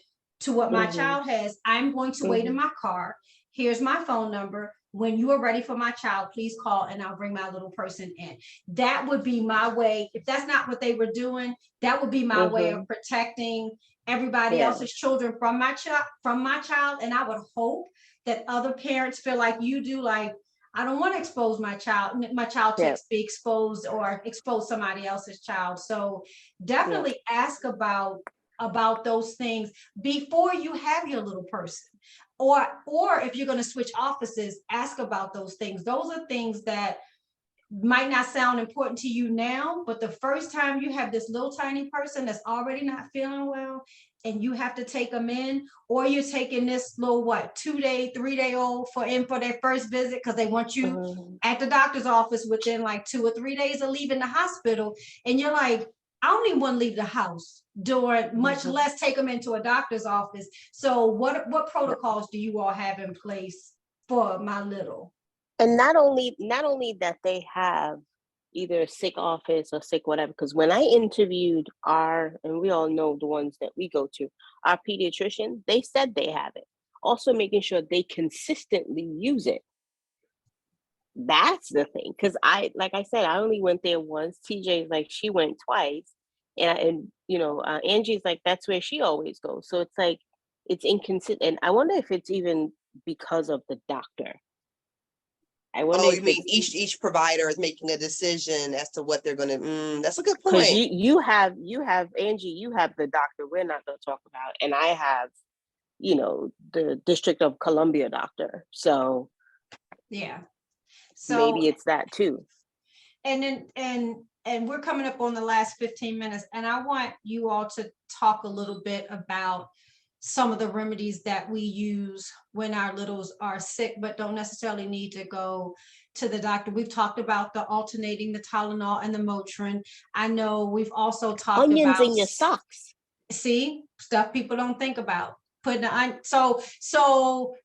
to what my child has. I'm going to wait in my car. Here's my phone number. when you are ready for my child, please call and I'll bring my little person in. That would be my way. If that's not what they were doing, that would be my way of protecting everybody else's children from my child. And I would hope that other parents feel like you do, like, I don't want to expose my child to be exposed or expose somebody else's child. So definitely ask about those things before you have your little person. Or if you're going to switch offices, ask about those things. Those are things that might not sound important to you now, but the first time you have this little tiny person that's already not feeling well and you have to take them in, or you're taking this little 2-day, 3-day old for their first visit because they want you at the doctor's office within like 2 or 3 days of leaving the hospital, and you're like, I don't even want to leave the house much less take them into a doctor's office. So what protocols do you all have in place for my little? And not only that they have either a sick office or sick whatever, because when I interviewed and we all know the ones that we go to, our pediatrician, they said they have it. Also making sure they consistently use it. That's the thing. Because like I said, I only went there once. TJ's like, she went twice. And Angie's like, that's where she always goes. So it's like, it's inconsistent. And I wonder if it's even because of the doctor. I wonder you mean each provider is making a decision as to what they're going to, that's a good point. Because you have Angie, you have the doctor we're not going to talk about. And I have, the District of Columbia doctor. So yeah. So maybe it's that too. And we're coming up on the last 15 minutes, and I want you all to talk a little bit about some of the remedies that we use when our littles are sick, but don't necessarily need to go to the doctor. We've talked about the alternating the Tylenol and the Motrin. I know we've also talked onions about in your socks. See, stuff people don't think about. So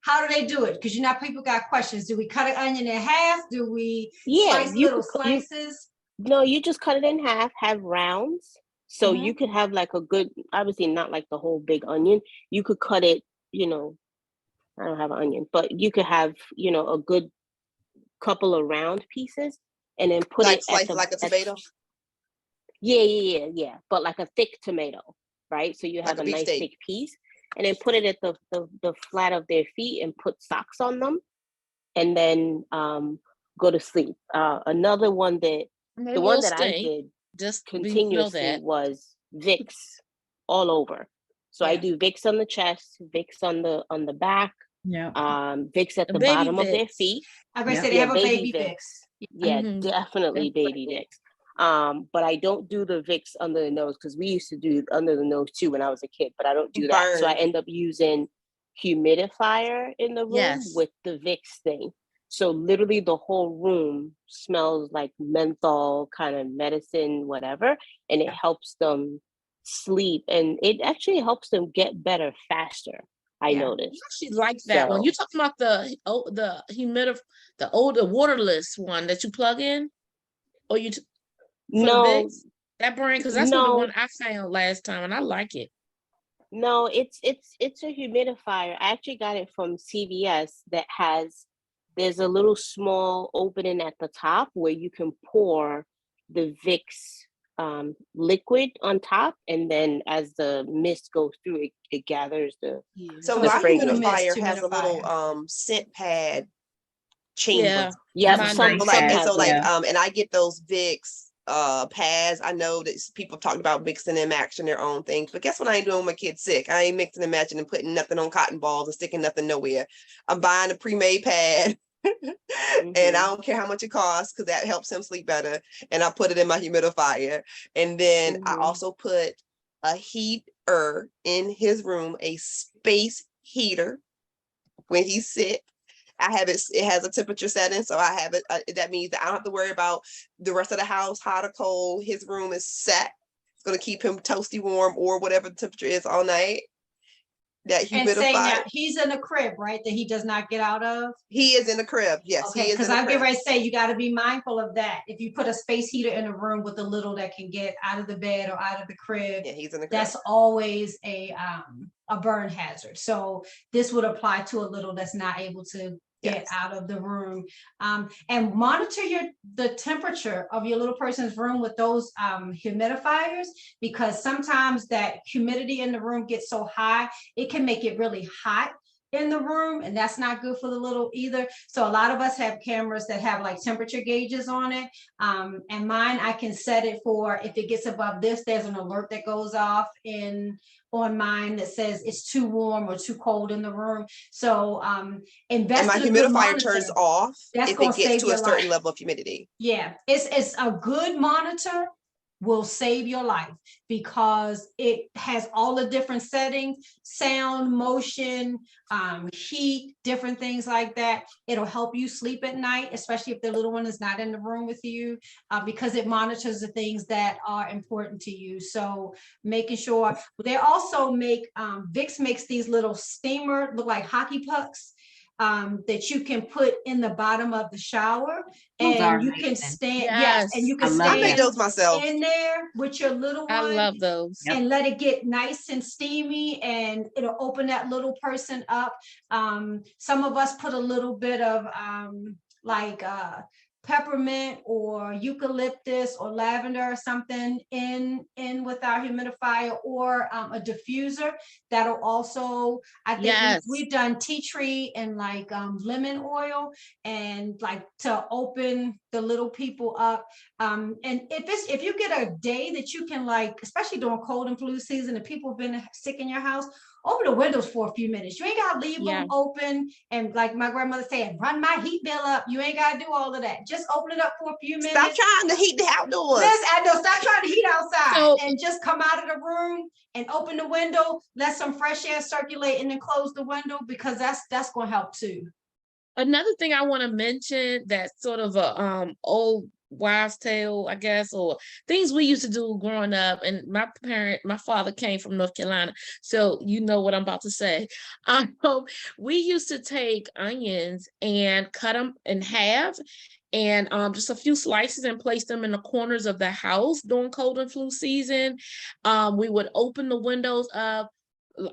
how do they do it? Because people got questions. Do we cut an onion in half? Do we slice little slices? No, you just cut it in half, have rounds. So you could have like a good, obviously not like the whole big onion. You could cut it, I don't have an onion, but you could have, a good couple of round pieces and then put it slice like a tomato. Yeah. But like a thick tomato, right? So you have like a nice thick piece, and then put it at the flat of their feet and put socks on them, and then go to sleep. Another one that I did just continuously was Vicks all over. So I do Vicks on the chest, Vicks on the back, Vicks at the bottom of their feet. I'm gonna say they have a baby Vicks. Yeah, definitely baby Vicks. But I don't do the Vicks under the nose, because we used to do under the nose too when I was a kid, but I don't do that. So I end up using humidifier in the room with the Vicks thing. So literally the whole room smells like menthol kind of medicine, whatever, and it helps them sleep, and it actually helps them get better faster. I noticed. I actually like that one. You talking about the older waterless one that you plug in, or no, that brand, because that's the one I found last time, and I like it. No, it's a humidifier. I actually got it from CVS that there's a little small opening at the top where you can pour the Vicks liquid on top, and then as the mist goes through, it gathers the so my humidifier has a little scent pad chamber. And I get those Vicks pads. I know that people talking about mixing and matching their own things, but guess what? I ain't doing when my kid's sick. I ain't mixing and matching and putting nothing on cotton balls and sticking nothing nowhere. I'm buying a pre-made pad. And I don't care how much it costs, because that helps him sleep better, and I put it in my humidifier. And then I also put a heater in his room, a space heater. When he's sick, I have it has a temperature setting, so I have it that means that I don't have to worry about the rest of the house, hot or cold. His room is set. It's going to keep him toasty warm, or whatever the temperature is all night. That humidifier. And saying that he's in a crib, right? That he does not get out of. He is in the crib. Yes, okay, because I'm getting ready to say you got to be mindful of that. If you put a space heater in a room with a little that can get out of the bed or out of the crib, he's in the crib. That's always a burn hazard. So this would apply to a little that's not able to get out of the room. And monitor the temperature of your little person's room with those humidifiers, because sometimes that humidity in the room gets so high, it can make it really hot in the room, and that's not good for the little either. So a lot of us have cameras that have like temperature gauges on it, and mine, I can set it for, if it gets above this, there's an alert that goes off on mine that says it's too warm or too cold in the room. So invest and my in a good humidifier monitor. turns off That's if it gets to a certain life. level of humidity. Yeah, it's a good monitor will save your life, because it has all the different settings, sound, motion, heat, different things like that. It'll help you sleep at night, especially if the little one is not in the room with you, because it monitors the things that are important to you. So making sure, they also make, Vicks makes these little steamer, look like hockey pucks, that you can put in the bottom of the shower, and you can stand, and you can I make those myself in there with your little one. I love those. And let it get nice and steamy, and it'll open that little person up. Some of us put a little bit of peppermint or eucalyptus or lavender or something in with our humidifier, or a diffuser that'll also, I think we've done tea tree and like lemon oil, and like to open the little people up. And if you get a day that you can, like, especially during cold and flu season, and people have been sick in your house, open the windows for a few minutes. You ain't gotta leave them open, and like my grandmother said, run my heat bill up. You ain't gotta do all of that. Just open it up for a few minutes. Stop trying to heat the outdoors. Stop trying to heat outside, and just come out of the room and open the window, let some fresh air circulate, and then close the window, because that's gonna help too. Another thing I want to mention that's sort of a old wives' tale, I guess, or things we used to do growing up. And my father came from North Carolina, so you know what I'm about to say. We used to take onions and cut them in half, and just a few slices, and place them in the corners of the house during cold and flu season. We would open the windows up,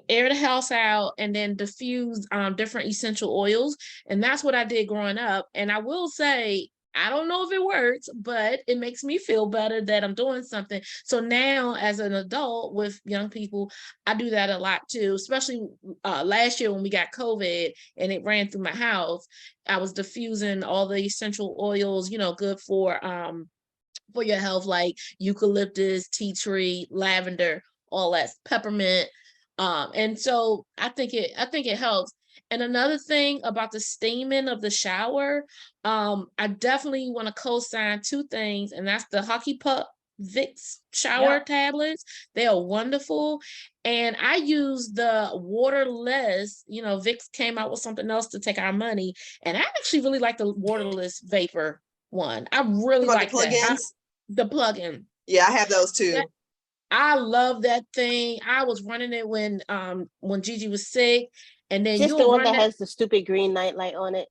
air the house out, and then diffuse different essential oils. And that's what I did growing up. And I will say, I don't know if it works, but it makes me feel better that I'm doing something. So now as an adult with young people, I do that a lot too, especially last year when we got COVID and it ran through my house. I was diffusing all the essential oils, good for your health, like eucalyptus, tea tree, lavender, all that, peppermint. And so I think it helps. And another thing about the steaming of the shower, I definitely want to co-sign two things, and that's the Hockey Puck Vicks shower tablets. They are wonderful. And I use the waterless, Vicks came out with something else to take our money, and I actually really like the waterless vapor one. I really like that. The plug-in. Yeah, I have those too. I love that thing. I was running it when Gigi was sick, and then just the one that has the stupid green nightlight on it.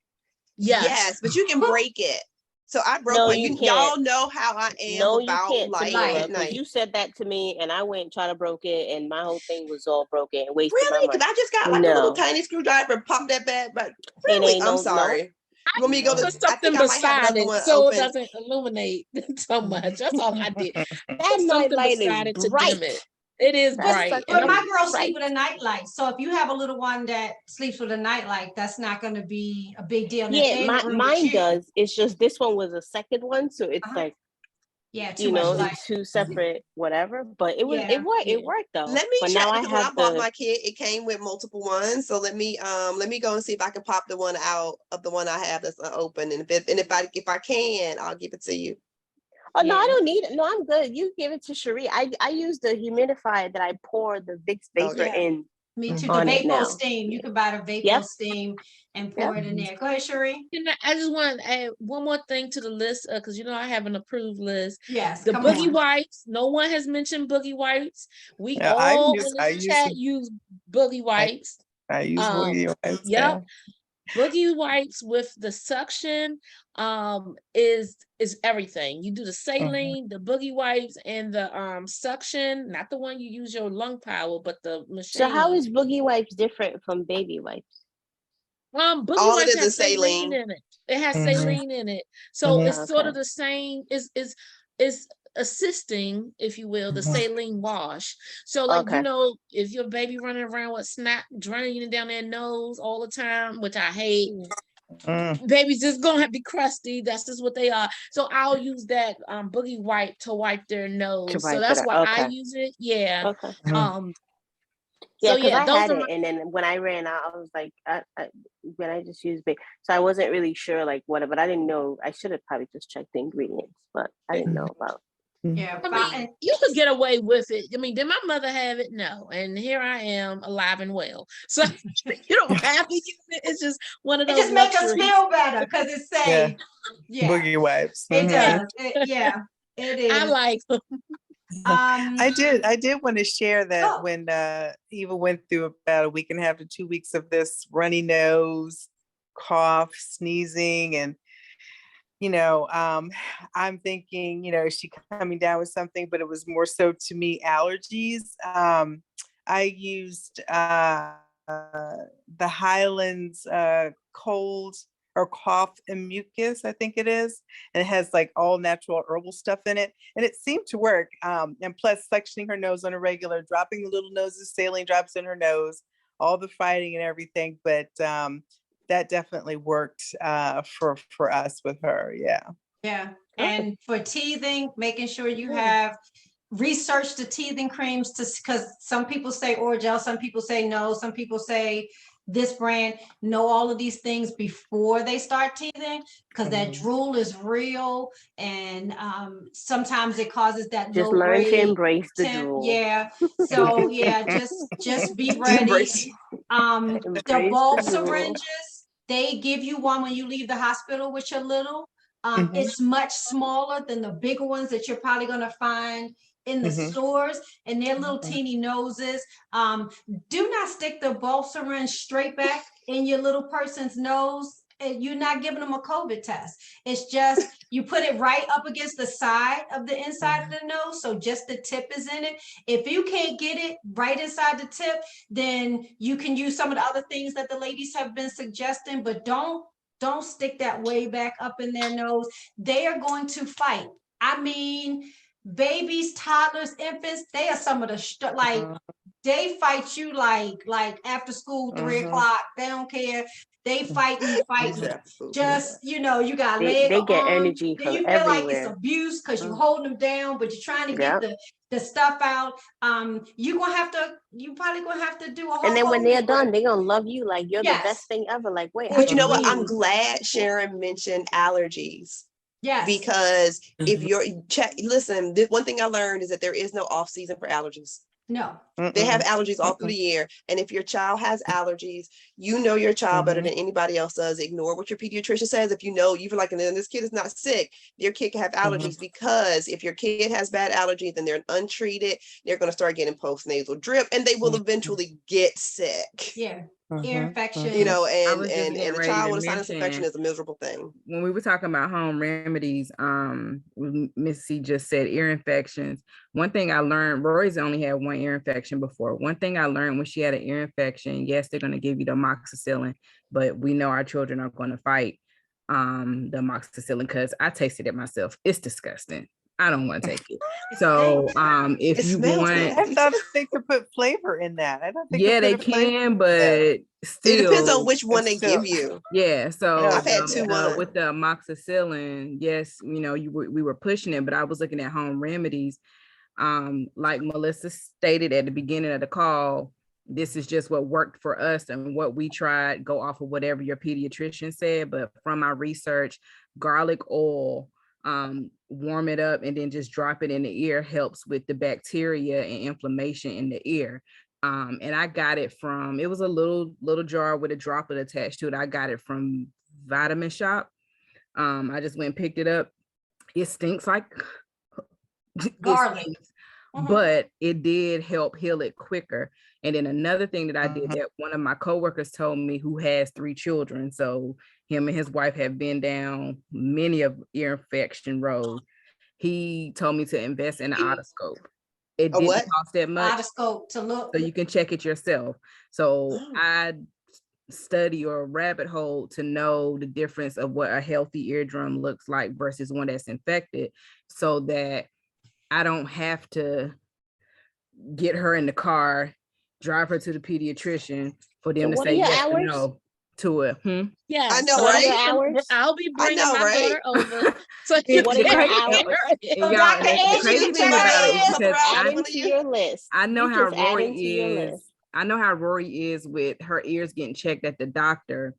Yes, but you can break it. So I broke mine. Y'all know how I am about light at night. You said that to me, and I went and tried to broke it, and my whole thing was all broken and wasted my money. Because I just got like a little tiny screwdriver, popped that bad, but really, I'm sorry. You want me to go to something beside it so it doesn't illuminate so much? That's all I did. That nightlight is bright. It is bright. But my girls sleep with a nightlight. So if you have a little one that sleeps with a nightlight, that's not going to be a big deal. Yeah, mine does. It's just this one was a second one, so it's like, two separate whatever. But it was it worked though. Let me check, because when I bought my kid, it came with multiple ones. So let me go and see if I can pop the one out of the one I have that's open, and if I can, I'll give it to you. Oh no, I don't need it. No, I'm good. You give it to Cherie. I use the humidifier that I pour the Vicks vapor in. Me too. The vapor steam. You can buy the vapor steam and pour it in there. Go ahead, Cherie. I just want to add one more thing to the list, because I have an approved list. Yes. The boogie wipes. No one has mentioned boogie wipes. We all in the chat use boogie wipes. I use boogie wipes. Yep. Boogie wipes with the suction is everything. You do the saline, the boogie wipes, and the suction, not the one you use your lung power, but the machine. So how is boogie wipes different from baby wipes? Boogie All it Wipes is has saline saline. in it. It has Mhm. saline in it. So Mhm. it's sort of the same, is assisting, if you will, the Mhm. saline wash. So like, Okay. if your baby running around with snot draining down their nose all the time, which I hate, baby's just gonna have to be crusty. That's just what they are. So I'll use that Boogie Wipe to wipe their To nose. So wipe it that's out. why I Okay. use it. Yeah. Okay. Um, Yeah, so because yeah, I those had are it, my and then when I ran out, I was like, when I just used big, so I wasn't really sure like what, but I didn't know. I should have probably just checked the ingredients, but I didn't know about. Yeah, I mean, you could get away with it. I mean, did my mother have it? No. And here I am alive and well. So you don't have to use it. It's just one of it those just makes us luxuries. feel better because it's safe. Yeah, Boogie Wipes. it Yeah. does. Yeah, it I is. like them. I did want to share that Oh. when Eva went through about a week and a half to 2 weeks of this runny nose, cough, sneezing, and I'm thinking, is she coming down with something? But it was more so to me allergies. I used the Highlands cold or cough and mucus, I think it is. And it has like all natural herbal stuff in it. And it seemed to work. And plus suctioning her nose on a regular, dropping the little noses, saline drops in her nose, all the fighting and everything. But that definitely worked for us with her. Yeah. Yeah. Okay. And for teething, making sure you have researched the teething creams because some people say Orgel, some people say no, some people say this brand. Know all of these things before they start teething because that drool is real, and sometimes it causes that Just low learn to grade embrace the temp. drool. Yeah. So yeah, just be ready. Embrace. The Embrace bulk the drool. syringes, they give you one when you leave the hospital with your little. Mhm. It's much smaller than the bigger ones that you're probably going to find in the Mhm. stores, and their little teeny noses. Do not stick the bulk syringe straight back in your little person's nose. And you're not giving them a COVID test. It's just you put it right up against the side of the inside of the nose, so just the tip is in it. If you can't get it right inside the tip, then you can use some of the other things that the ladies have been suggesting, but don't stick that way back up in their nose. They are going to fight. I mean, babies, toddlers, infants, they are some of the like they fight you like after school 3 o'clock. They don't care. They fighting. Just you got leg They or get arm. energy Then from you feel like it's everywhere. abuse because you holding them down, but you're trying to get Yep. the stuff out. You probably gonna have to do a whole And then when they're hose done, they're gonna love you like you're the Yes. best thing ever. Like, wait, how But you you know what? do I'm this? glad Sharon mentioned allergies. Yes. Because if you're listen, one thing I learned is that there is no off season for allergies. No. They have allergies all through the year. And if your child has allergies, you know your child better than anybody else does. Ignore what your pediatrician says. If you know, you feel like, and then this kid is not sick, your kid can have allergies because if your kid has bad allergies and they're untreated, they're going to start getting postnasal drip and they will eventually get sick. Yeah. Ear infection. You know, I and was just getting a ready child to with a sinus infection mention is a miserable thing. when we were talking about home remedies. Missy just said ear infections. One thing I learned, Roy's only had one ear infection before. One thing I learned when she had an ear infection, yes, they're going to give you the amoxicillin, but we know our children are going to fight the amoxicillin because I tasted it myself. It's disgusting. I don't want to take it. So if you want, I thought they could put flavor in that. I don't think they can, but still, it depends on which one they give you. Yeah, so I've had two with the amoxicillin, yes, we were pushing it, but I was looking at home remedies. Like Melissa stated at the beginning of the call, this is just what worked for us and what we tried. Go off of whatever your pediatrician said, but from my research, garlic oil, warm it up and then just drop it in the ear helps with the bacteria and inflammation in the ear. And I got it from, it was a little jar with a droplet attached to it. I got it from Vitamin Shop. I just went and picked it up. It stinks like garlic, but it did help heal it quicker. And then another thing that I did that one of my coworkers told me, who has 3 children, so him and his wife have been down many of ear infection roads. He told me to invest in an otoscope. It didn't cost that much. Otoscope to look. So you can check it yourself. So I study or a rabbit hole to know the difference of what a healthy eardrum looks like versus one that's infected, so that I don't have to get her in the car, drive her to the pediatrician for them to what say are your yes or hours? no to it. Yeah, I know, so What are your right? hours? I'll be I bringing know, my right? daughter over. So you What are can your get hours? her. And So y'all, Dr. and the Angie crazy can thing check about her it is ears. because Add One into of you. your list. I know You how just add Rory into your is. list. I know how Rory is with her ears getting checked at the doctor.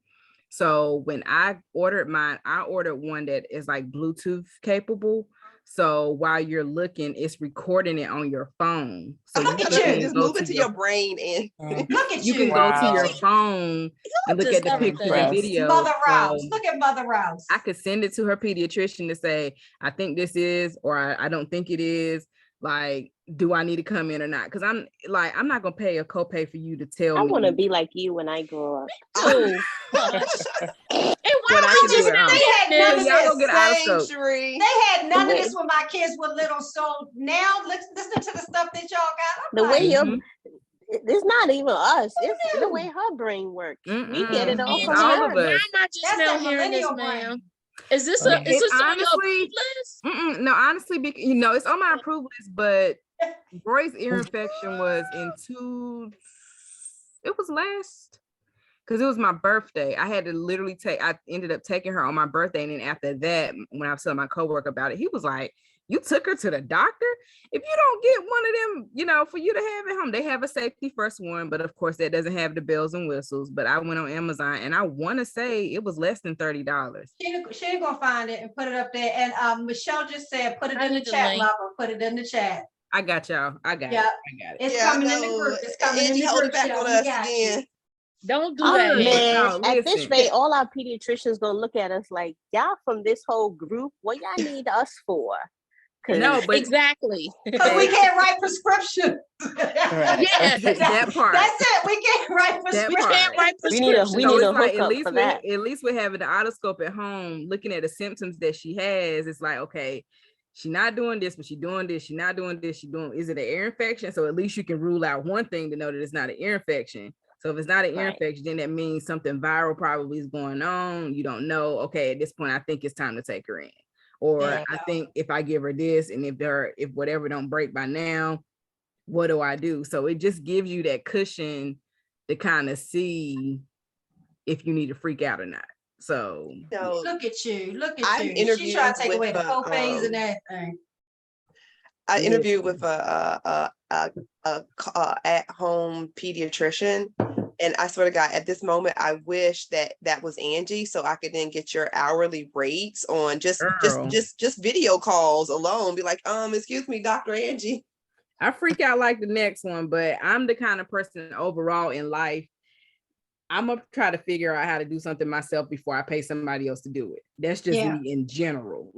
So when I ordered mine, I ordered one that is like Bluetooth capable. So while you're looking, it's recording it on your phone. So Look you at can you. Just go move to it to your brain and Look at you can you. go to Wow. your phone and look just at the pictures and everything. videos. Mother Rouse. So Look at Mother Rouse. I could send it to her pediatrician to say, I think this is, or I don't think it is. Like, do I need to come in or not? Because I'm not gonna pay a copay for you to tell I me want to be like you when I grow up. Oh, gosh. And what why I are we can do just at home. They had saying none So of this? y'all go this. get out of same, scope. Sheree. They had none The of way- this when my kids were little. So now listen to the stuff that y'all got. The I'm way like, your it's not even us. It's the new. way her brain works. We Mm-mm. get it all It's from all her. of Why us. am I just that's now that hearing this, millennial ma'am? brain. Is this Yeah. is this on your Honestly, approved list? no, honestly, it's on my approved list, but Roy's ear infection was it was last, because it was my birthday. I had to literally I ended up taking her on my birthday. And then after that, when I was telling my coworker about it, he was like, you took her to the doctor? If you don't get one of them, for you to have at home, they have a safety first one, but of course that doesn't have the bells and whistles. But I went on Amazon and I want to say it was less than $30. She ain't gonna find it and put it up there. And Michelle just said, put it I in the need the chat, link. Mama. Put it in the chat. I got y'all. I got Yeah. it. I got it. It's Yeah, I coming in the know. group. It's coming Angie, in the hold group. it back Michelle. on We us got again. you. Don't do Oh, that. man, No, at this listen. rate, all our pediatricians gonna look at us like, y'all from this whole group, what y'all need us for? No, but Exactly. Because we can't write prescriptions. Right. Yes. that part. That's it. We can't write That We prescriptions. part. can't write we need prescriptions. a it's like hookup for that. at least we're having the otoscope at home, looking at the symptoms that she has. It's like, okay, she's not doing this, but she's doing this. She's not doing this. Is it an ear infection? So at least you can rule out one thing to know that it's not an ear infection. So if it's not an ear infection, then that means something viral probably is going on. You don't know. Okay, at this point, I think it's time to take her in. Or I think if I give her this, and if whatever don't break by now, what do I do? So it just gives you that cushion to kind of see if you need to freak out or not. So Look at you. Look I at you. She interviewed trying to take away the with, co-pays and everything. I interviewed with a at-home pediatrician, and I swear to God, at this moment, I wish that was Angie, so I could then get your hourly rates on just video calls alone. Be like, excuse me, Dr. Angie. I freak out like the next one, but I'm the kind of person overall in life, I'm gonna try to figure out how to do something myself before I pay somebody else to do it. That's just me in general,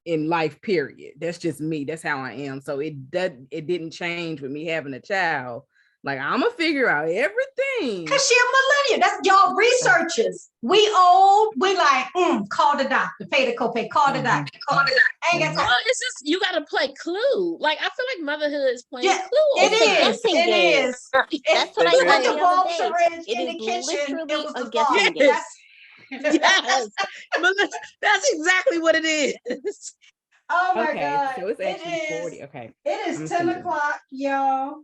in life, period. That's just me. That's how I am. So it didn't change with me having a child. Like, I'm gonna figure out everything. Cause she a millennial. That's y'all researchers. We old. We like, call the doctor, pay the copay, call the doctor, call the doctor. Ain't got time. Well, it's just you got to play Clue. Like, I feel like motherhood is playing Clue. It is. That's what I you said put the the bulb other day. syringe It in is the kitchen. It was literally a the guessing bulb. game. Yes, but that's exactly what it is. Oh my Okay, God. so it's actually 40. Okay. It is 10 o'clock, y'all.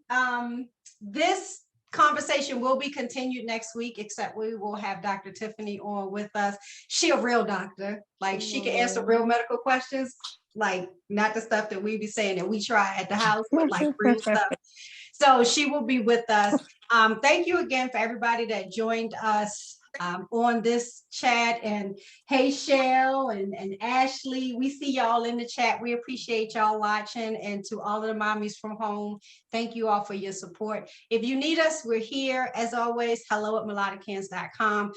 This conversation will be continued next week, except we will have Dr. Tiffany on with us. She a real doctor. Like, she can answer real medical questions, like not the stuff that we be saying that we try at the house, but like real stuff. So she will be with us. Thank you again for everybody that joined us on this chat. And hey, Shell and Ashley, we see y'all in the chat. We appreciate y'all watching. And to all of the mommies from home, thank you all for your support. If you need us, we're here. As always, hello@melodicans.com.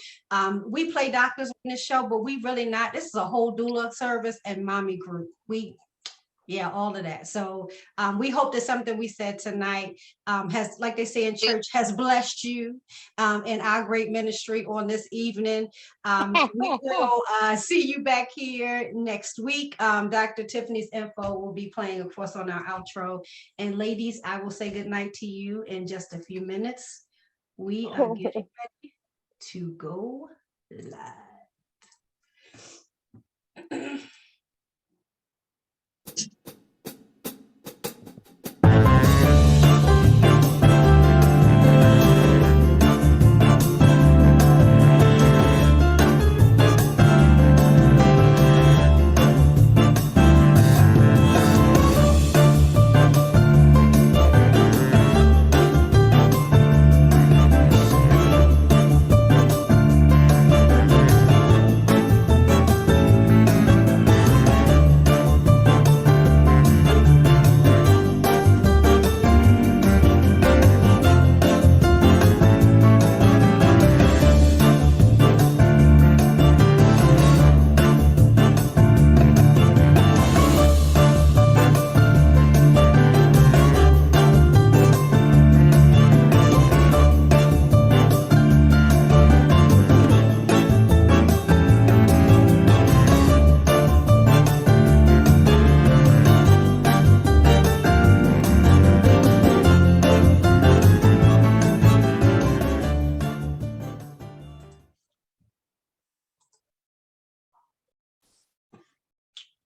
We play doctors on this show, but we really not. This is a whole doula service and mommy group. All of that. So we hope that something we said tonight has, like they say in church, has blessed you in our great ministry on this evening. We will see you back here next week. Dr. Tiffany's info will be playing, of course, on our outro. And ladies, I will say good night to you in just a few minutes. We are getting ready to go live.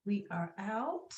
We are out.